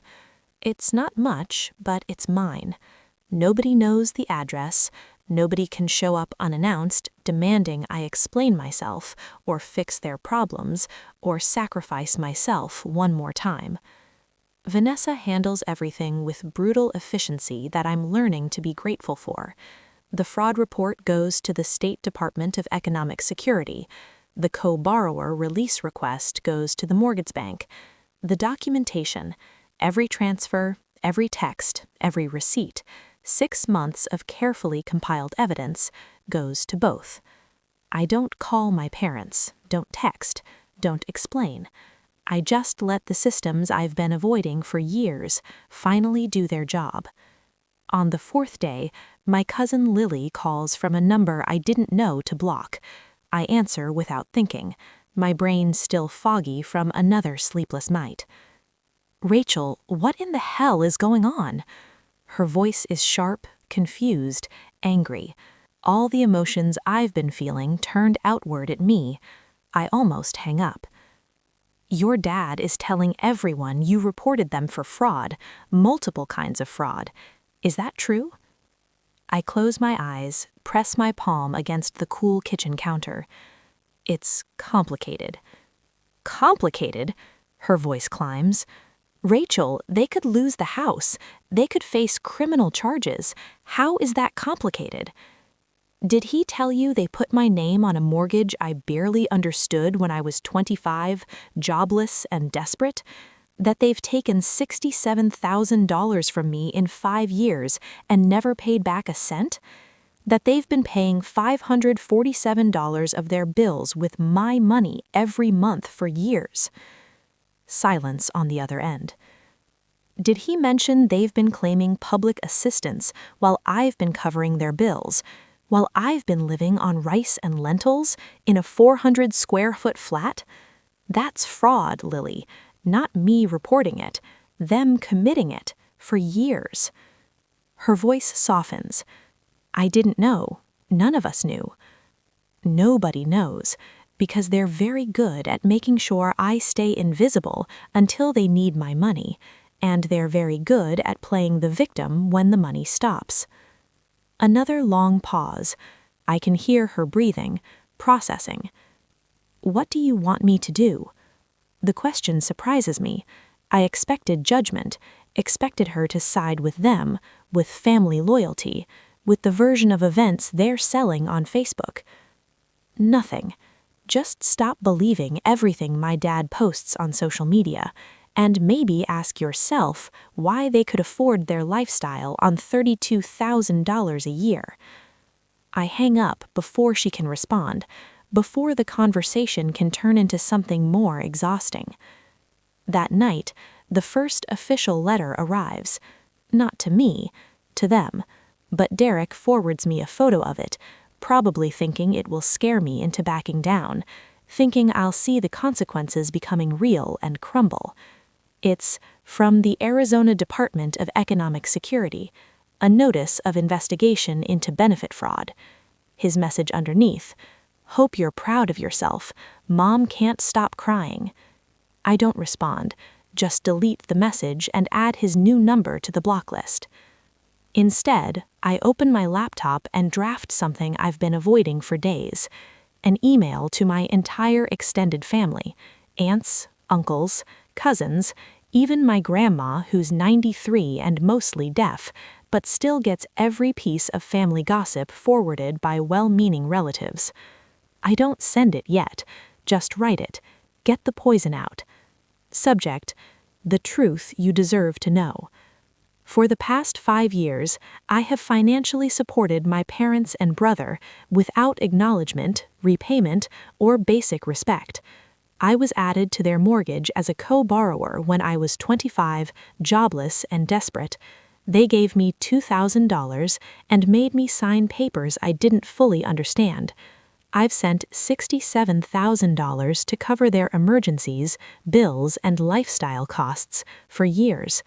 It's not much, but it's mine. Nobody knows the address. Nobody can show up unannounced, demanding I explain myself, or fix their problems, or sacrifice myself one more time. Vanessa handles everything with brutal efficiency that I'm learning to be grateful for. The fraud report goes to the State Department of Economic Security. The co-borrower release request goes to the mortgage bank. The documentation, every transfer, every text, every receipt, 6 months of carefully compiled evidence, goes to both. I don't call my parents, don't text, don't explain. I just let the systems I've been avoiding for years finally do their job. On the 4th day, my cousin Lily calls from a number I didn't know to block. I answer without thinking, my brain still foggy from another sleepless night. Rachel, what in the hell is going on? Her voice is sharp, confused, angry. All the emotions I've been feeling turned outward at me. I almost hang up. Your dad is telling everyone you reported them for fraud, multiple kinds of fraud. Is that true? I close my eyes, press my palm against the cool kitchen counter. It's complicated. Complicated? Her voice climbs. Rachel, they could lose the house. They could face criminal charges. How is that complicated? Did he tell you they put my name on a mortgage I barely understood when I was 25, jobless and desperate? That they've taken $67,000 from me in 5 years and never paid back a cent? That they've been paying $547 of their bills with my money every month for years? Silence on the other end. Did he mention they've been claiming public assistance while I've been covering their bills, while I've been living on rice and lentils in a 400-square-foot flat? That's fraud, Lily. Not me reporting it, them committing it, for years. Her voice softens. I didn't know. None of us knew. Nobody knows, because they're very good at making sure I stay invisible until they need my money, and they're very good at playing the victim when the money stops. Another long pause. I can hear her breathing, processing. What do you want me to do? The question surprises me. I expected judgment, expected her to side with them, with family loyalty, with the version of events they're selling on Facebook. Nothing. Just stop believing everything my dad posts on social media, and maybe ask yourself why they could afford their lifestyle on $32,000 a year. I hang up before she can respond, before the conversation can turn into something more exhausting. That night, the first official letter arrives. Not to me, to them, but Derek forwards me a photo of it, probably thinking it will scare me into backing down, thinking I'll see the consequences becoming real and crumble. It's from the Arizona Department of Economic Security, a notice of investigation into benefit fraud. His message underneath: "Hope you're proud of yourself. Mom can't stop crying." I don't respond, just delete the message and add his new number to the block list. Instead, I open my laptop and draft something I've been avoiding for days: an email to my entire extended family, aunts, uncles, cousins, even my grandma, who's 93 and mostly deaf, but still gets every piece of family gossip forwarded by well-meaning relatives. I don't send it yet, just write it. Get the poison out. Subject: the truth you deserve to know. For the past 5 years, I have financially supported my parents and brother without acknowledgement, repayment, or basic respect. I was added to their mortgage as a co-borrower when I was 25, jobless, and desperate. They gave me $2,000 and made me sign papers I didn't fully understand. I've sent $67,000 to cover their emergencies, bills, and lifestyle costs for years.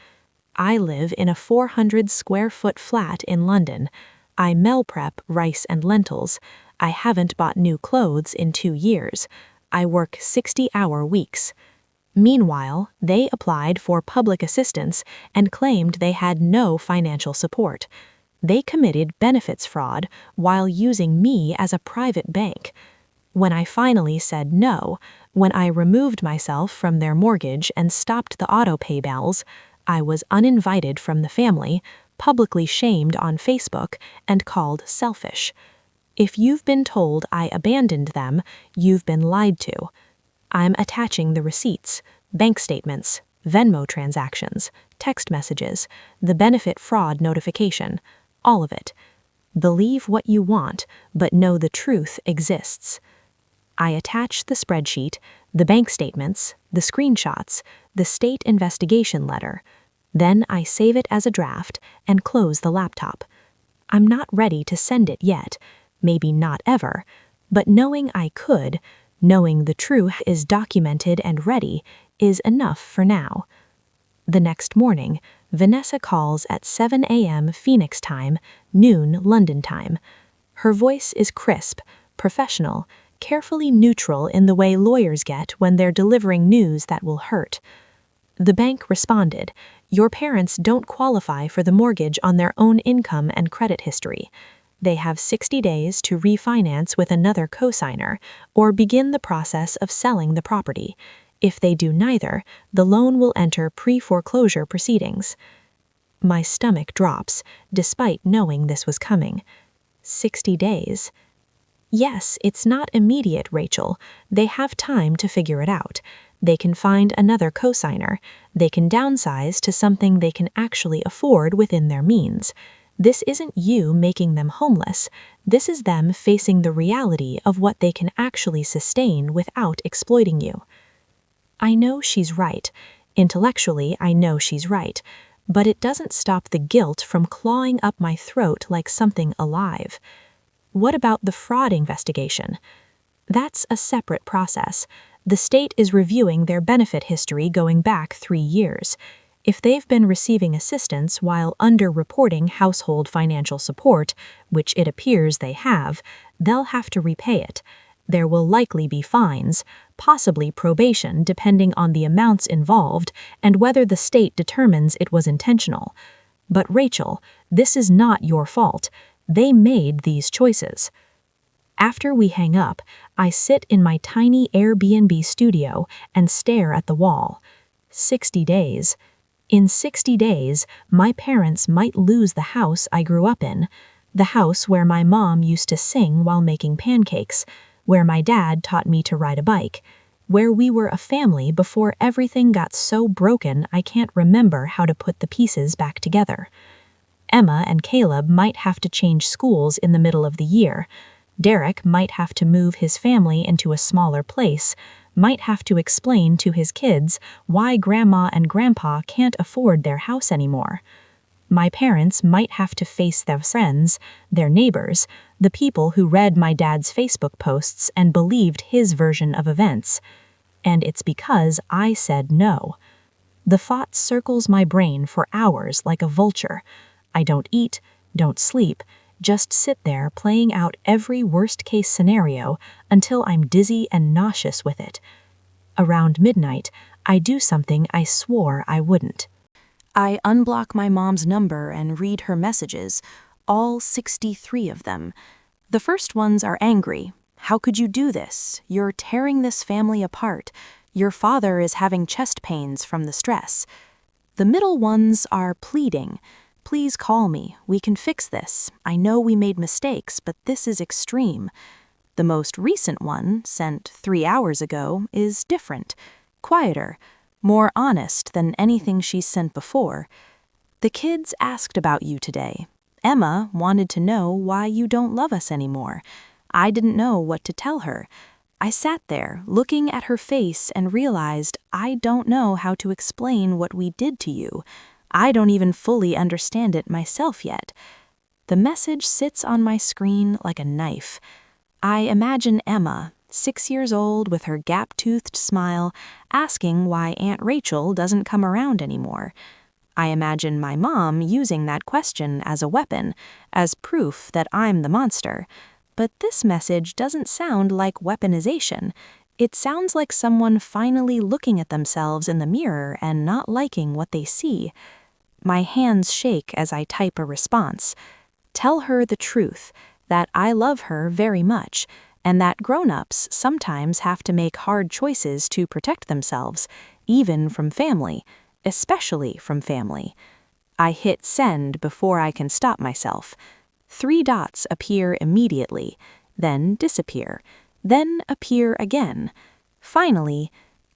I live in a 400-square-foot flat in London. I meal prep rice and lentils. I haven't bought new clothes in 2 years. I work 60-hour weeks. Meanwhile, they applied for public assistance and claimed they had no financial support. They committed benefits fraud while using me as a private bank. When I finally said no, when I removed myself from their mortgage and stopped the auto pay bills, I was uninvited from the family, publicly shamed on Facebook, and called selfish. If you've been told I abandoned them, you've been lied to. I'm attaching the receipts, bank statements, Venmo transactions, text messages, the benefit fraud notification, all of it. Believe what you want, but know the truth exists. I attach the spreadsheet, the bank statements, the screenshots, the state investigation letter. Then I save it as a draft and close the laptop. I'm not ready to send it yet, maybe not ever, but knowing I could, knowing the truth is documented and ready, is enough for now. The next morning, Vanessa calls at 7 a.m. Phoenix time, noon London time. Her voice is crisp, professional, carefully neutral in the way lawyers get when they're delivering news that will hurt. The bank responded, "Your parents don't qualify for the mortgage on their own income and credit history. They have 60 days to refinance with another cosigner or begin the process of selling the property. If they do neither, the loan will enter pre-foreclosure proceedings." My stomach drops, despite knowing this was coming. 60 days. Yes, it's not immediate, Rachel. They have time to figure it out. They can find another cosigner. They can downsize to something they can actually afford within their means. This isn't you making them homeless. This is them facing the reality of what they can actually sustain without exploiting you. I know she's right. Intellectually, I know she's right. But it doesn't stop the guilt from clawing up my throat like something alive. What about the fraud investigation? That's a separate process. The state is reviewing their benefit history going back 3 years. If they've been receiving assistance while underreporting household financial support, which it appears they have, they'll have to repay it. there will likely be fines, possibly probation depending on the amounts involved and whether the state determines it was intentional. But Rachel, this is not your fault. They made these choices. After we hang up, I sit in my tiny Airbnb studio and stare at the wall. 60 days. In 60 days, my parents might lose the house I grew up in, the house where my mom used to sing while making pancakes, where my dad taught me to ride a bike, where we were a family before everything got so broken I can't remember how to put the pieces back together. Emma and Caleb might have to change schools in the middle of the year. Derek might have to move his family into a smaller place, might have to explain to his kids why Grandma and Grandpa can't afford their house anymore. My parents might have to face their friends, their neighbors, the people who read my dad's Facebook posts and believed his version of events. And it's because I said no. The thought circles my brain for hours like a vulture. I don't eat, don't sleep, just sit there playing out every worst-case scenario until I'm dizzy and nauseous with it. Around midnight, I do something I swore I wouldn't. I unblock my mom's number and read her messages, all 63 of them. The first ones are angry. How could you do this? You're tearing this family apart. Your father is having chest pains from the stress. The middle ones are pleading. Please call me. We can fix this. I know we made mistakes, but this is extreme. The most recent one, sent 3 hours ago, is different, quieter, more honest than anything she's sent before. The kids asked about you today. Emma wanted to know why you don't love us anymore. I didn't know what to tell her. I sat there, looking at her face, and realized I don't know how to explain what we did to you. I don't even fully understand it myself yet. The message sits on my screen like a knife. I imagine Emma, 6 years old with her gap-toothed smile, asking why Aunt Rachel doesn't come around anymore. I imagine my mom using that question as a weapon, as proof that I'm the monster. But this message doesn't sound like weaponization. It sounds like someone finally looking at themselves in the mirror and not liking what they see. My hands shake as I type a response. Tell her the truth, that I love her very much, and that grown-ups sometimes have to make hard choices to protect themselves, even from family, especially from family. I hit send before I can stop myself. 3 dots appear immediately, then disappear, then appear again. Finally,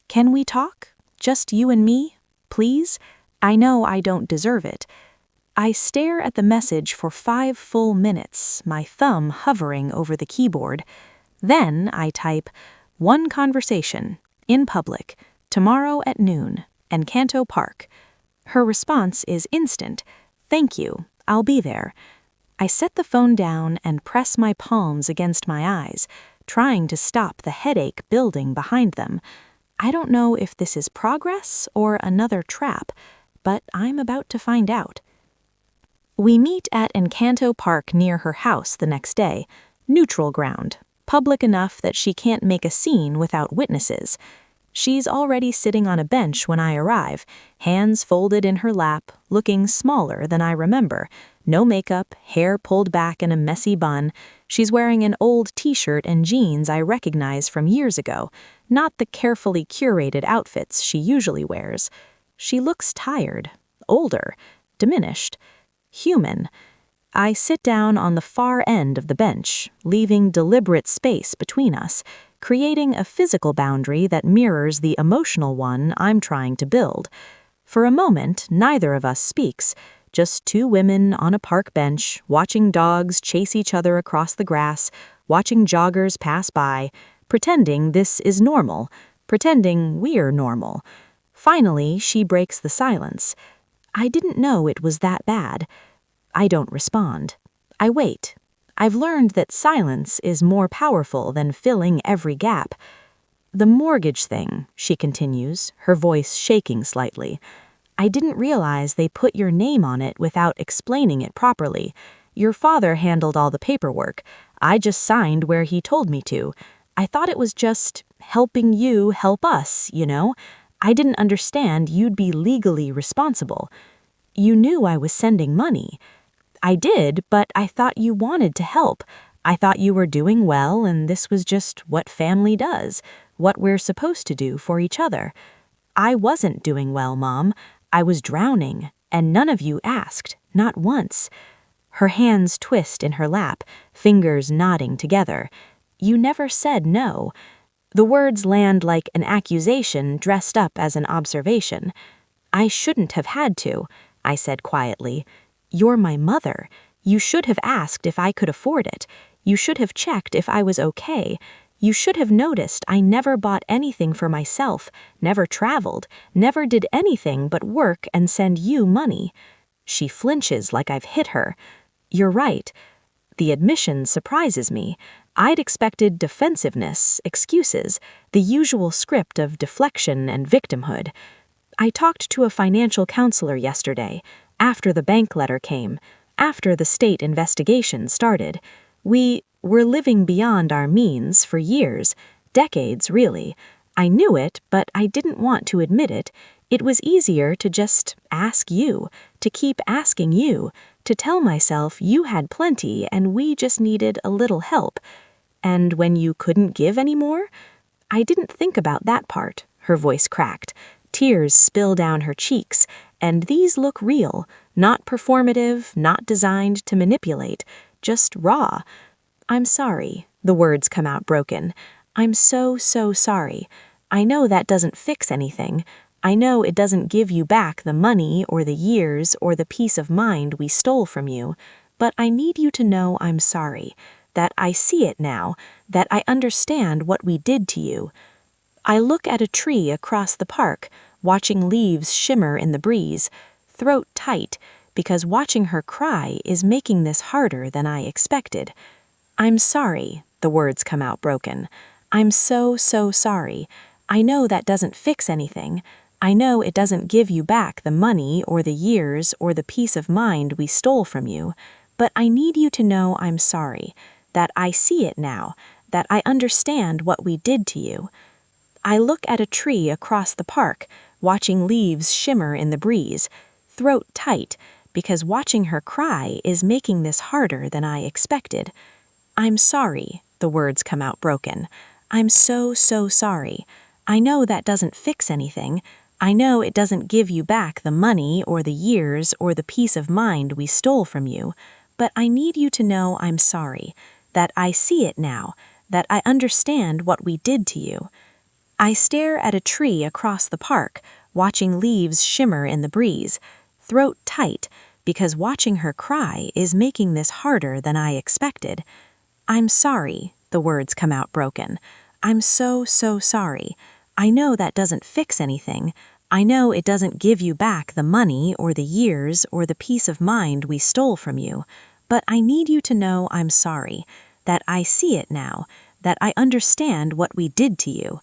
can we talk? Just you and me? Please? I know I don't deserve it. I stare at the message for 5 full minutes, my thumb hovering over the keyboard. Then I type, "One conversation, in public, tomorrow at noon, Encanto Park." Her response is instant. "Thank you, I'll be there." I set the phone down and press my palms against my eyes, trying to stop the headache building behind them. I don't know if this is progress or another trap, but I'm about to find out. We meet at Encanto Park near her house the next day, neutral ground, public enough that she can't make a scene without witnesses. She's already sitting on a bench when I arrive, hands folded in her lap, looking smaller than I remember. No makeup, hair pulled back in a messy bun. She's wearing an old t-shirt and jeans I recognize from years ago, not the carefully curated outfits she usually wears. She looks tired, older, diminished, human. I sit down on the far end of the bench, leaving deliberate space between us, creating a physical boundary that mirrors the emotional one I'm trying to build. For a moment, neither of us speaks, just 2 women on a park bench, watching dogs chase each other across the grass, watching joggers pass by, pretending this is normal, pretending we're normal. Finally, she breaks the silence. I didn't know it was that bad. I don't respond. I wait. I've learned that silence is more powerful than filling every gap. "The mortgage thing," she continues, her voice shaking slightly. "I didn't realize they put your name on it without explaining it properly. Your father handled all the paperwork. I just signed where he told me to. I thought it was just helping you help us, you know? I didn't understand you'd be legally responsible. You knew I was sending money. I did, but I thought you wanted to help. I thought you were doing well, and this was just what family does, what we're supposed to do for each other. I wasn't doing well, Mom. I was drowning, and none of you asked, not once. Her hands twist in her lap, fingers knotting together. You never said no. The words land like an accusation dressed up as an observation. I shouldn't have had to, I said quietly. You're my mother. You should have asked if I could afford it. You should have checked if I was okay. You should have noticed I never bought anything for myself, never traveled, never did anything but work and send you money. She flinches like I've hit her. You're right. The admission surprises me. I'd expected defensiveness, excuses, the usual script of deflection and victimhood. I talked to a financial counselor yesterday, after the bank letter came, after the state investigation started. We were living beyond our means for years, decades really. I knew it, but I didn't want to admit it. It was easier to just ask you, to keep asking you, to tell myself you had plenty and we just needed a little help. And when you couldn't give any more? I didn't think about that part, her voice cracked. Tears spill down her cheeks, and these look real, not performative, not designed to manipulate, just raw. I'm sorry, the words come out broken. I'm so sorry. I know that doesn't fix anything. I know it doesn't give you back the money or the years or the peace of mind we stole from you, but I need you to know I'm sorry, that I see it now, that I understand what we did to you. I look at a tree across the park, watching leaves shimmer in the breeze, throat tight, because watching her cry is making this harder than I expected. I'm sorry, the words come out broken. I'm so sorry. I know that doesn't fix anything. I know it doesn't give you back the money or the years or the peace of mind we stole from you, but I need you to know I'm sorry, that I see it now, that I understand what we did to you. I look at a tree across the park, watching leaves shimmer in the breeze, throat tight, because watching her cry is making this harder than I expected. I'm sorry, the words come out broken. I'm so sorry. I know that doesn't fix anything. I know it doesn't give you back the money or the years or the peace of mind we stole from you, but I need you to know I'm sorry, that I see it now, that I understand what we did to you. I stare at a tree across the park, watching leaves shimmer in the breeze, throat tight, because watching her cry is making this harder than I expected. I'm sorry, the words come out broken. I'm so sorry. I know that doesn't fix anything. I know it doesn't give you back the money or the years or the peace of mind we stole from you, but I need you to know I'm sorry, that I see it now, that I understand what we did to you.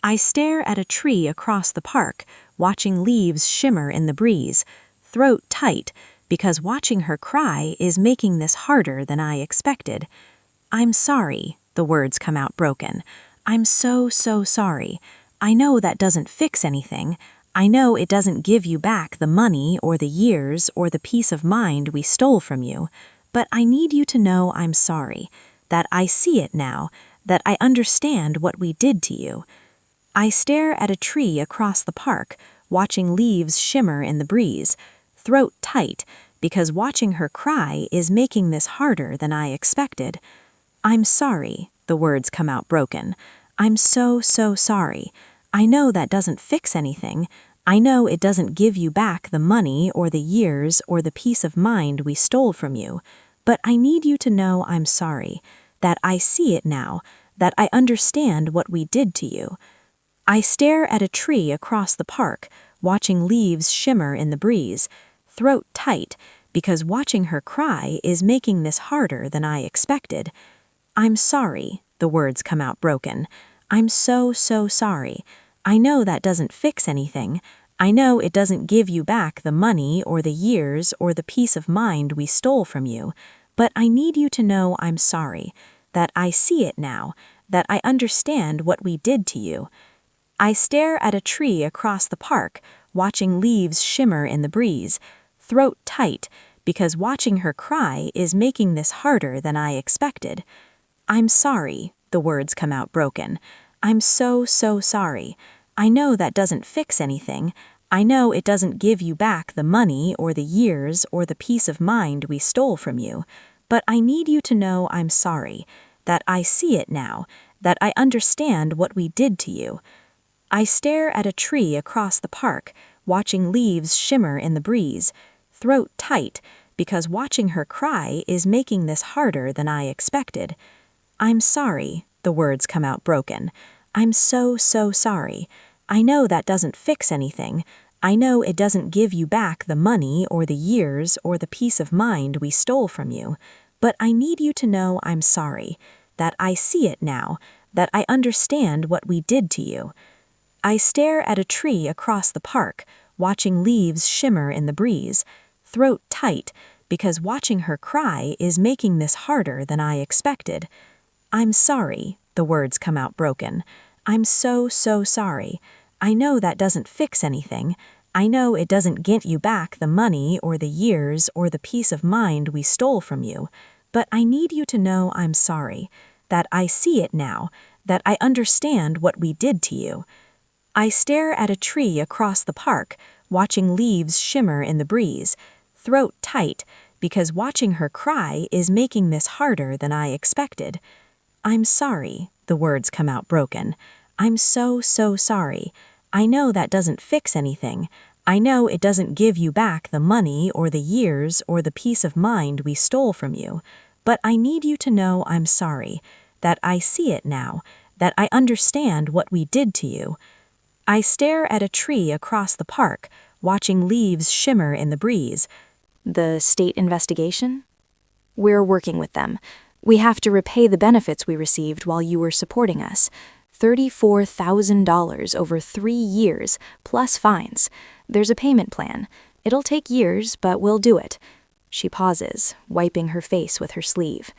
I stare at a tree across the park, watching leaves shimmer in the breeze, throat tight, because watching her cry is making this harder than I expected. I'm sorry, the words come out broken. I'm so sorry. I know that doesn't fix anything. I know it doesn't give you back the money or the years or the peace of mind we stole from you, but I need you to know I'm sorry, that I see it now, that I understand what we did to you. I stare at a tree across the park, watching leaves shimmer in the breeze, throat tight, because watching her cry is making this harder than I expected. I'm sorry, the words come out broken. I'm so sorry. I know that doesn't fix anything. I know it doesn't give you back the money or the years or the peace of mind we stole from you, but I need you to know I'm sorry, that I see it now, that I understand what we did to you. I stare at a tree across the park, watching leaves shimmer in the breeze, throat tight, because watching her cry is making this harder than I expected. I'm sorry, the words come out broken. I'm so sorry. I know that doesn't fix anything. I know it doesn't give you back the money or the years or the peace of mind we stole from you, but I need you to know I'm sorry, that I see it now, that I understand what we did to you. I stare at a tree across the park, watching leaves shimmer in the breeze, throat tight, because watching her cry is making this harder than I expected. I'm sorry, the words come out broken. I'm so sorry. I know that doesn't fix anything. I know it doesn't give you back the money or the years or the peace of mind we stole from you. But I need you to know I'm sorry, that I see it now, that I understand what we did to you. I stare at a tree across the park, watching leaves shimmer in the breeze, throat tight, because watching her cry is making this harder than I expected. I'm sorry, the words come out broken. I'm so sorry. I know that doesn't fix anything. I know it doesn't give you back the money or the years or the peace of mind we stole from you. But I need you to know I'm sorry, that I see it now, that I understand what we did to you. I stare at a tree across the park, watching leaves shimmer in the breeze, throat tight, because watching her cry is making this harder than I expected. I'm sorry, the words come out broken. I'm so sorry. I know that doesn't fix anything. I know it doesn't get you back the money or the years or the peace of mind we stole from you. But I need you to know I'm sorry, that I see it now, that I understand what we did to you. I stare at a tree across the park, watching leaves shimmer in the breeze, throat tight, because watching her cry is making this harder than I expected. I'm sorry, the words come out broken. I'm so sorry. I know that doesn't fix anything. I know it doesn't give you back the money or the years or the peace of mind we stole from you. But I need you to know I'm sorry, that I see it now, that I understand what we did to you. I stare at a tree across the park, watching leaves shimmer in the breeze. The state investigation? We're working with them. We have to repay the benefits we received while you were supporting us. $34,000 over 3 years, plus fines. There's a payment plan. It'll take years, but we'll do it. She pauses, wiping her face with her sleeve.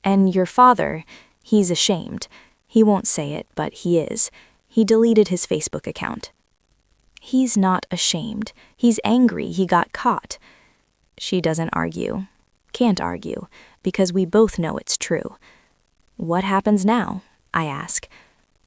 And your father, he's ashamed. He won't say it, but he is. He deleted his Facebook account. He's not ashamed. He's angry he got caught. She doesn't argue. Can't argue, because we both know it's true. What happens now? I ask.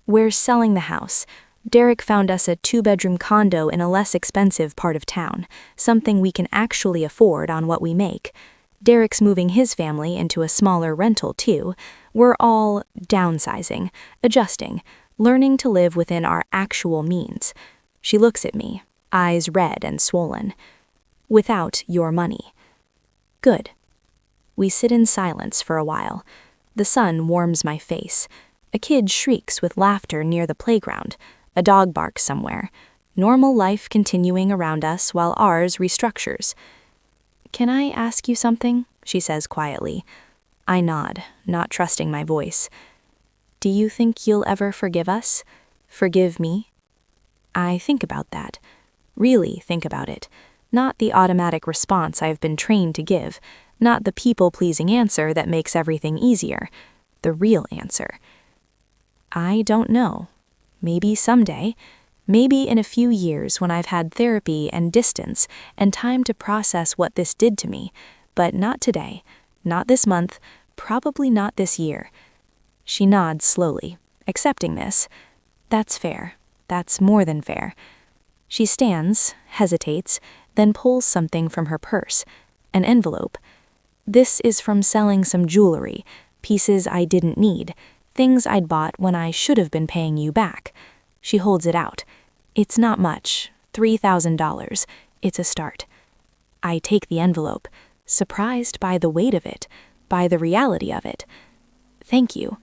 We're selling the house. Derek found us a 2-bedroom condo in a less expensive part of town, something we can actually afford on what we make. Derek's moving his family into a smaller rental too. We're all downsizing, adjusting, learning to live within our actual means. She looks at me, eyes red and swollen. Without your money. Good. We sit in silence for a while. The sun warms my face. A kid shrieks with laughter near the playground. A dog barks somewhere. Normal life continuing around us while ours restructures. Can I ask you something? She says quietly. I nod, not trusting my voice. Do you think you'll ever forgive us? Forgive me? I think about that. Really think about it. Not the automatic response I've been trained to give. Not the people-pleasing answer that makes everything easier. The real answer. I don't know. Maybe someday. Maybe in a few years when I've had therapy and distance and time to process what this did to me. But not today. Not this month. Probably not this year. She nods slowly, accepting this. That's fair. That's more than fair. She stands, hesitates, then pulls something from her purse. An envelope. This is from selling some jewelry, pieces I didn't need, things I'd bought when I should have been paying you back. She holds it out. It's not much, $3,000. It's a start. I take the envelope, surprised by the weight of it, by the reality of it. Thank you.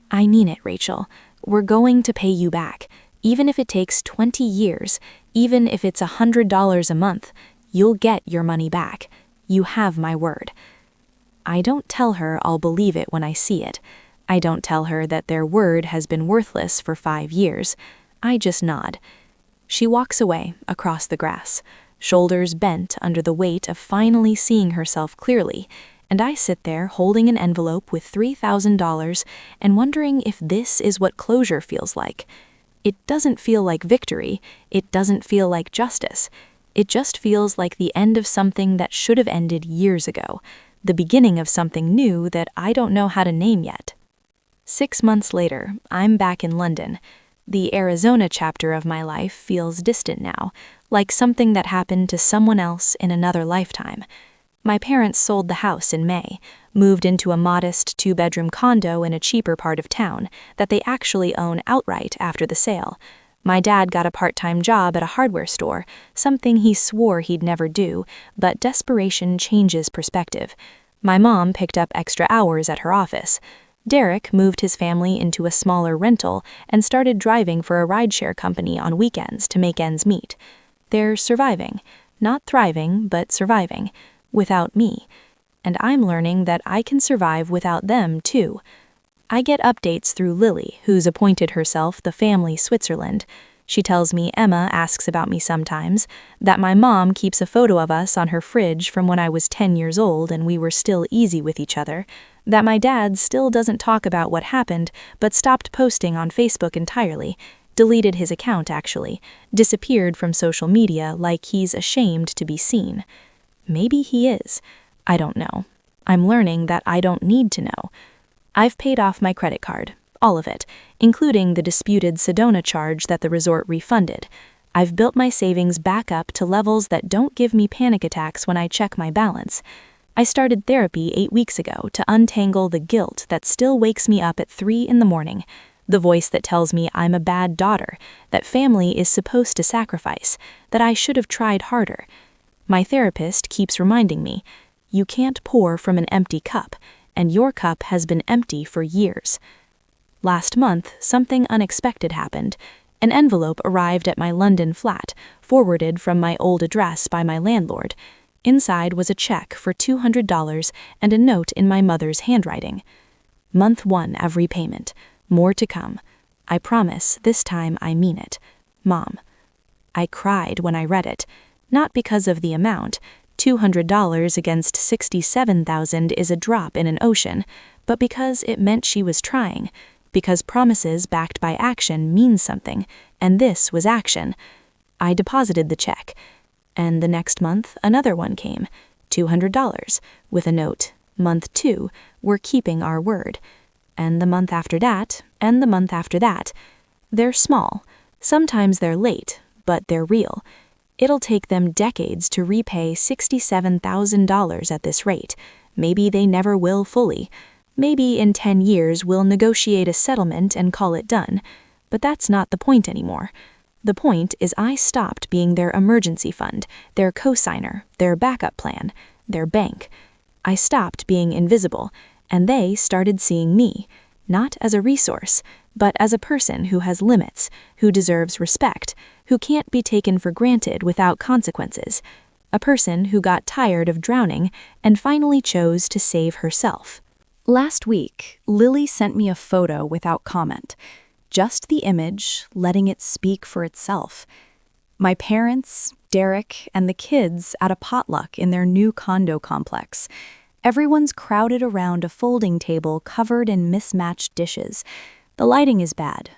I mean it, Rachel. We're going to pay you back, even if it takes 20 years, even if it's $100 a month. You'll get your money back. You have my word. I don't tell her I'll believe it when I see it. I don't tell her that their word has been worthless for 5 years. I just nod. She walks away across the grass, shoulders bent under the weight of finally seeing herself clearly, and I sit there holding an envelope with $3,000 and wondering if this is what closure feels like. It doesn't feel like victory. It doesn't feel like justice. It just feels like the end of something that should have ended years ago, the beginning of something new that I don't know how to name yet. 6 months later, I'm back in London. The Arizona chapter of my life feels distant now, like something that happened to someone else in another lifetime. My parents sold the house in May, moved into a modest 2-bedroom condo in a cheaper part of town that they actually own outright after the sale. My dad got a part-time job at a hardware store, something he swore he'd never do, but desperation changes perspective. My mom picked up extra hours at her office. Derek moved his family into a smaller rental and started driving for a rideshare company on weekends to make ends meet. They're surviving, not thriving, but surviving, without me. And I'm learning that I can survive without them, too. I get updates through Lily, who's appointed herself the family Switzerland. She tells me Emma asks about me sometimes, that my mom keeps a photo of us on her fridge from when I was 10 years old and we were still easy with each other, that my dad still doesn't talk about what happened but stopped posting on Facebook entirely, deleted his account actually, disappeared from social media like he's ashamed to be seen. Maybe he is. I don't know. I'm learning that I don't need to know. I've paid off my credit card, all of it, including the disputed Sedona charge that the resort refunded. I've built my savings back up to levels that don't give me panic attacks when I check my balance. I started therapy 8 weeks ago to untangle the guilt that still wakes me up at 3 in the morning, the voice that tells me I'm a bad daughter, that family is supposed to sacrifice, that I should have tried harder. My therapist keeps reminding me, you can't pour from an empty cup, and your cup has been empty for years. Last month, something unexpected happened. An envelope arrived at my London flat, forwarded from my old address by my landlord. Inside was a check for $200 and a note in my mother's handwriting. Month 1 of repayment. More to come. I promise this time I mean it. Mom. I cried when I read it, not because of the amount. $200 against $67,000 is a drop in an ocean, but because it meant she was trying, because promises backed by action mean something, and this was action. I deposited the check, and the next month another one came, $200, with a note, month 2, we're keeping our word. And the month after that, and the month after that. They're small. Sometimes they're late, but they're real. It'll take them decades to repay $67,000 at this rate. Maybe they never will fully. Maybe in 10 years we'll negotiate a settlement and call it done. But that's not the point anymore. The point is I stopped being their emergency fund, their cosigner, their backup plan, their bank. I stopped being invisible, and they started seeing me, not as a resource, but as a person who has limits, who deserves respect, who can't be taken for granted without consequences, a person who got tired of drowning and finally chose to save herself. Last week, Lily sent me a photo without comment, just the image, letting it speak for itself. My parents, Derek, and the kids at a potluck in their new condo complex. Everyone's crowded around a folding table covered in mismatched dishes. The lighting is bad.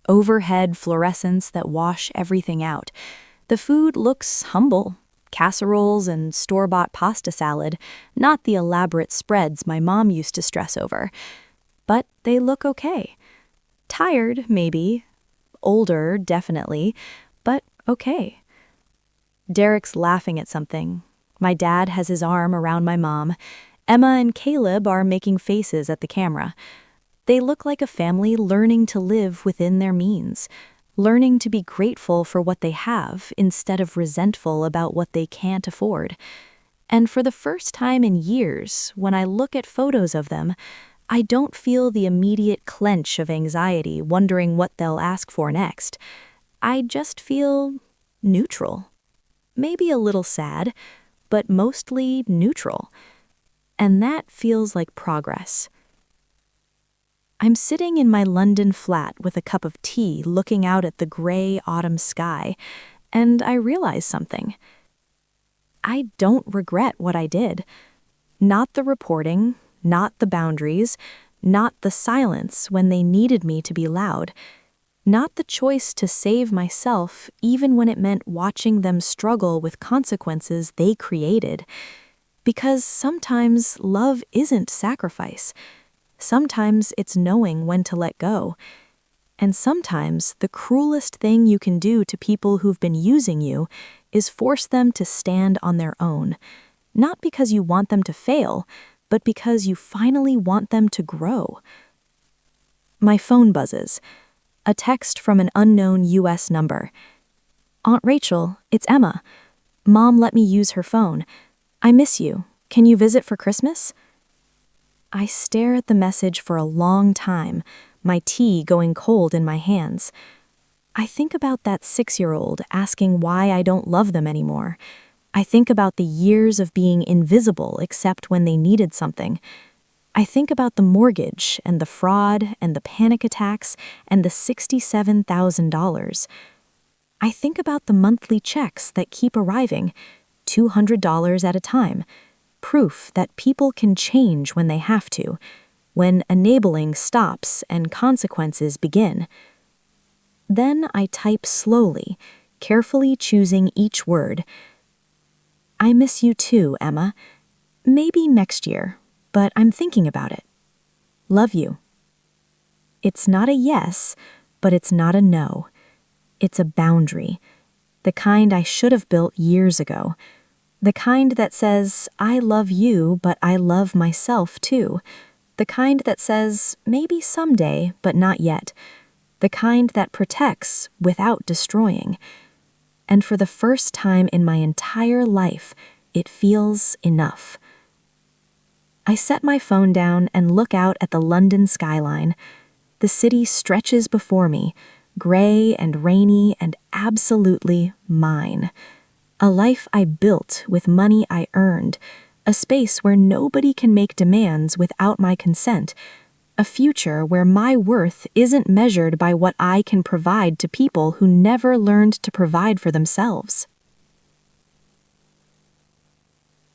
Overhead fluorescents that wash everything out. The food looks humble. Casseroles and store-bought pasta salad, not the elaborate spreads my mom used to stress over. But they look okay. Tired, maybe. Older, definitely. But okay. Derek's laughing at something. My dad has his arm around my mom. Emma and Caleb are making faces at the camera. They look like a family learning to live within their means, learning to be grateful for what they have instead of resentful about what they can't afford. And for the first time in years, when I look at photos of them, I don't feel the immediate clench of anxiety wondering what they'll ask for next. I just feel neutral. Maybe a little sad, but mostly neutral. And that feels like progress. I'm sitting in my London flat with a cup of tea looking out at the gray autumn sky, and I realize something. I don't regret what I did. Not the reporting, not the boundaries, not the silence when they needed me to be loud. Not the choice to save myself even when it meant watching them struggle with consequences they created. Because sometimes love isn't sacrifice. Sometimes it's knowing when to let go. And sometimes the cruelest thing you can do to people who've been using you is force them to stand on their own. Not because you want them to fail, but because you finally want them to grow. My phone buzzes. A text from an unknown U.S. number. Aunt Rachel, it's Emma. Mom let me use her phone. I miss you. Can you visit for Christmas? I stare at the message for a long time, my tea going cold in my hands. I think about that 6-year-old asking why I don't love them anymore. I think about the years of being invisible except when they needed something. I think about the mortgage and the fraud and the panic attacks and the $67,000. I think about the monthly checks that keep arriving, $200 at a time, proof that people can change when they have to, when enabling stops and consequences begin. Then I type slowly, carefully choosing each word. I miss you too, Emma. Maybe next year, but I'm thinking about it. Love you. It's not a yes, but it's not a no. It's a boundary. The kind I should have built years ago. The kind that says, I love you, but I love myself too. The kind that says, maybe someday, but not yet. The kind that protects without destroying. And for the first time in my entire life, it feels enough. I set my phone down and look out at the London skyline. The city stretches before me, gray and rainy and absolutely mine. A life I built with money I earned, a space where nobody can make demands without my consent, a future where my worth isn't measured by what I can provide to people who never learned to provide for themselves.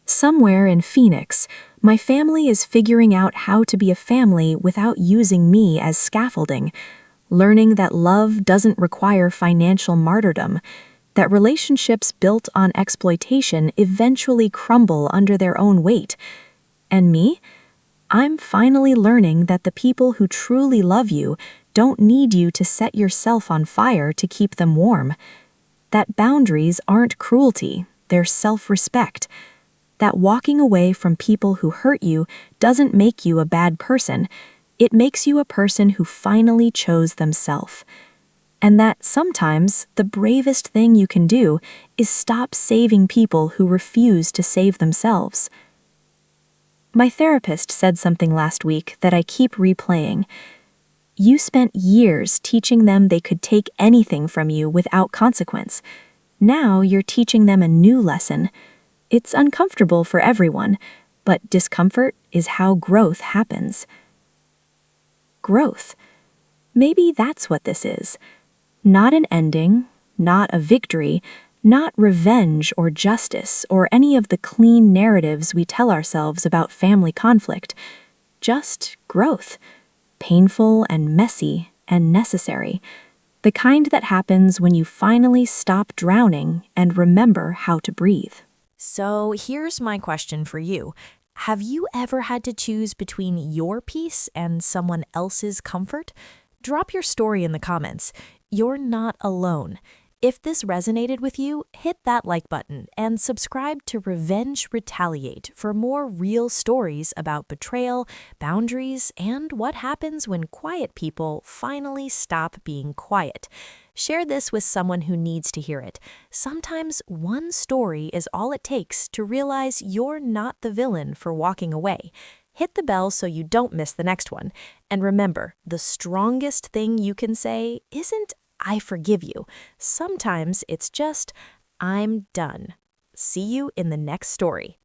Somewhere in Phoenix, my family is figuring out how to be a family without using me as scaffolding, learning that love doesn't require financial martyrdom, that relationships built on exploitation eventually crumble under their own weight. And me? I'm finally learning that the people who truly love you don't need you to set yourself on fire to keep them warm. That boundaries aren't cruelty, they're self-respect. That walking away from people who hurt you doesn't make you a bad person. It makes you a person who finally chose themselves. And that sometimes the bravest thing you can do is stop saving people who refuse to save themselves. My therapist said something last week that I keep replaying. You spent years teaching them they could take anything from you without consequence. Now you're teaching them a new lesson. It's uncomfortable for everyone, but discomfort is how growth happens. Growth. Maybe that's what this is. Not an ending, not a victory, not revenge or justice or any of the clean narratives we tell ourselves about family conflict. Just growth. Painful and messy and necessary. The kind that happens when you finally stop drowning and remember how to breathe. So here's my question for you. Have you ever had to choose between your peace and someone else's comfort? Drop your story in the comments. You're not alone. If this resonated with you, hit that like button and subscribe to Revenge Retaliate for more real stories about betrayal, boundaries, and what happens when quiet people finally stop being quiet. Share this with someone who needs to hear it. Sometimes one story is all it takes to realize you're not the villain for walking away. Hit the bell so you don't miss the next one. And remember, the strongest thing you can say isn't I forgive you. Sometimes it's just, I'm done. See you in the next story.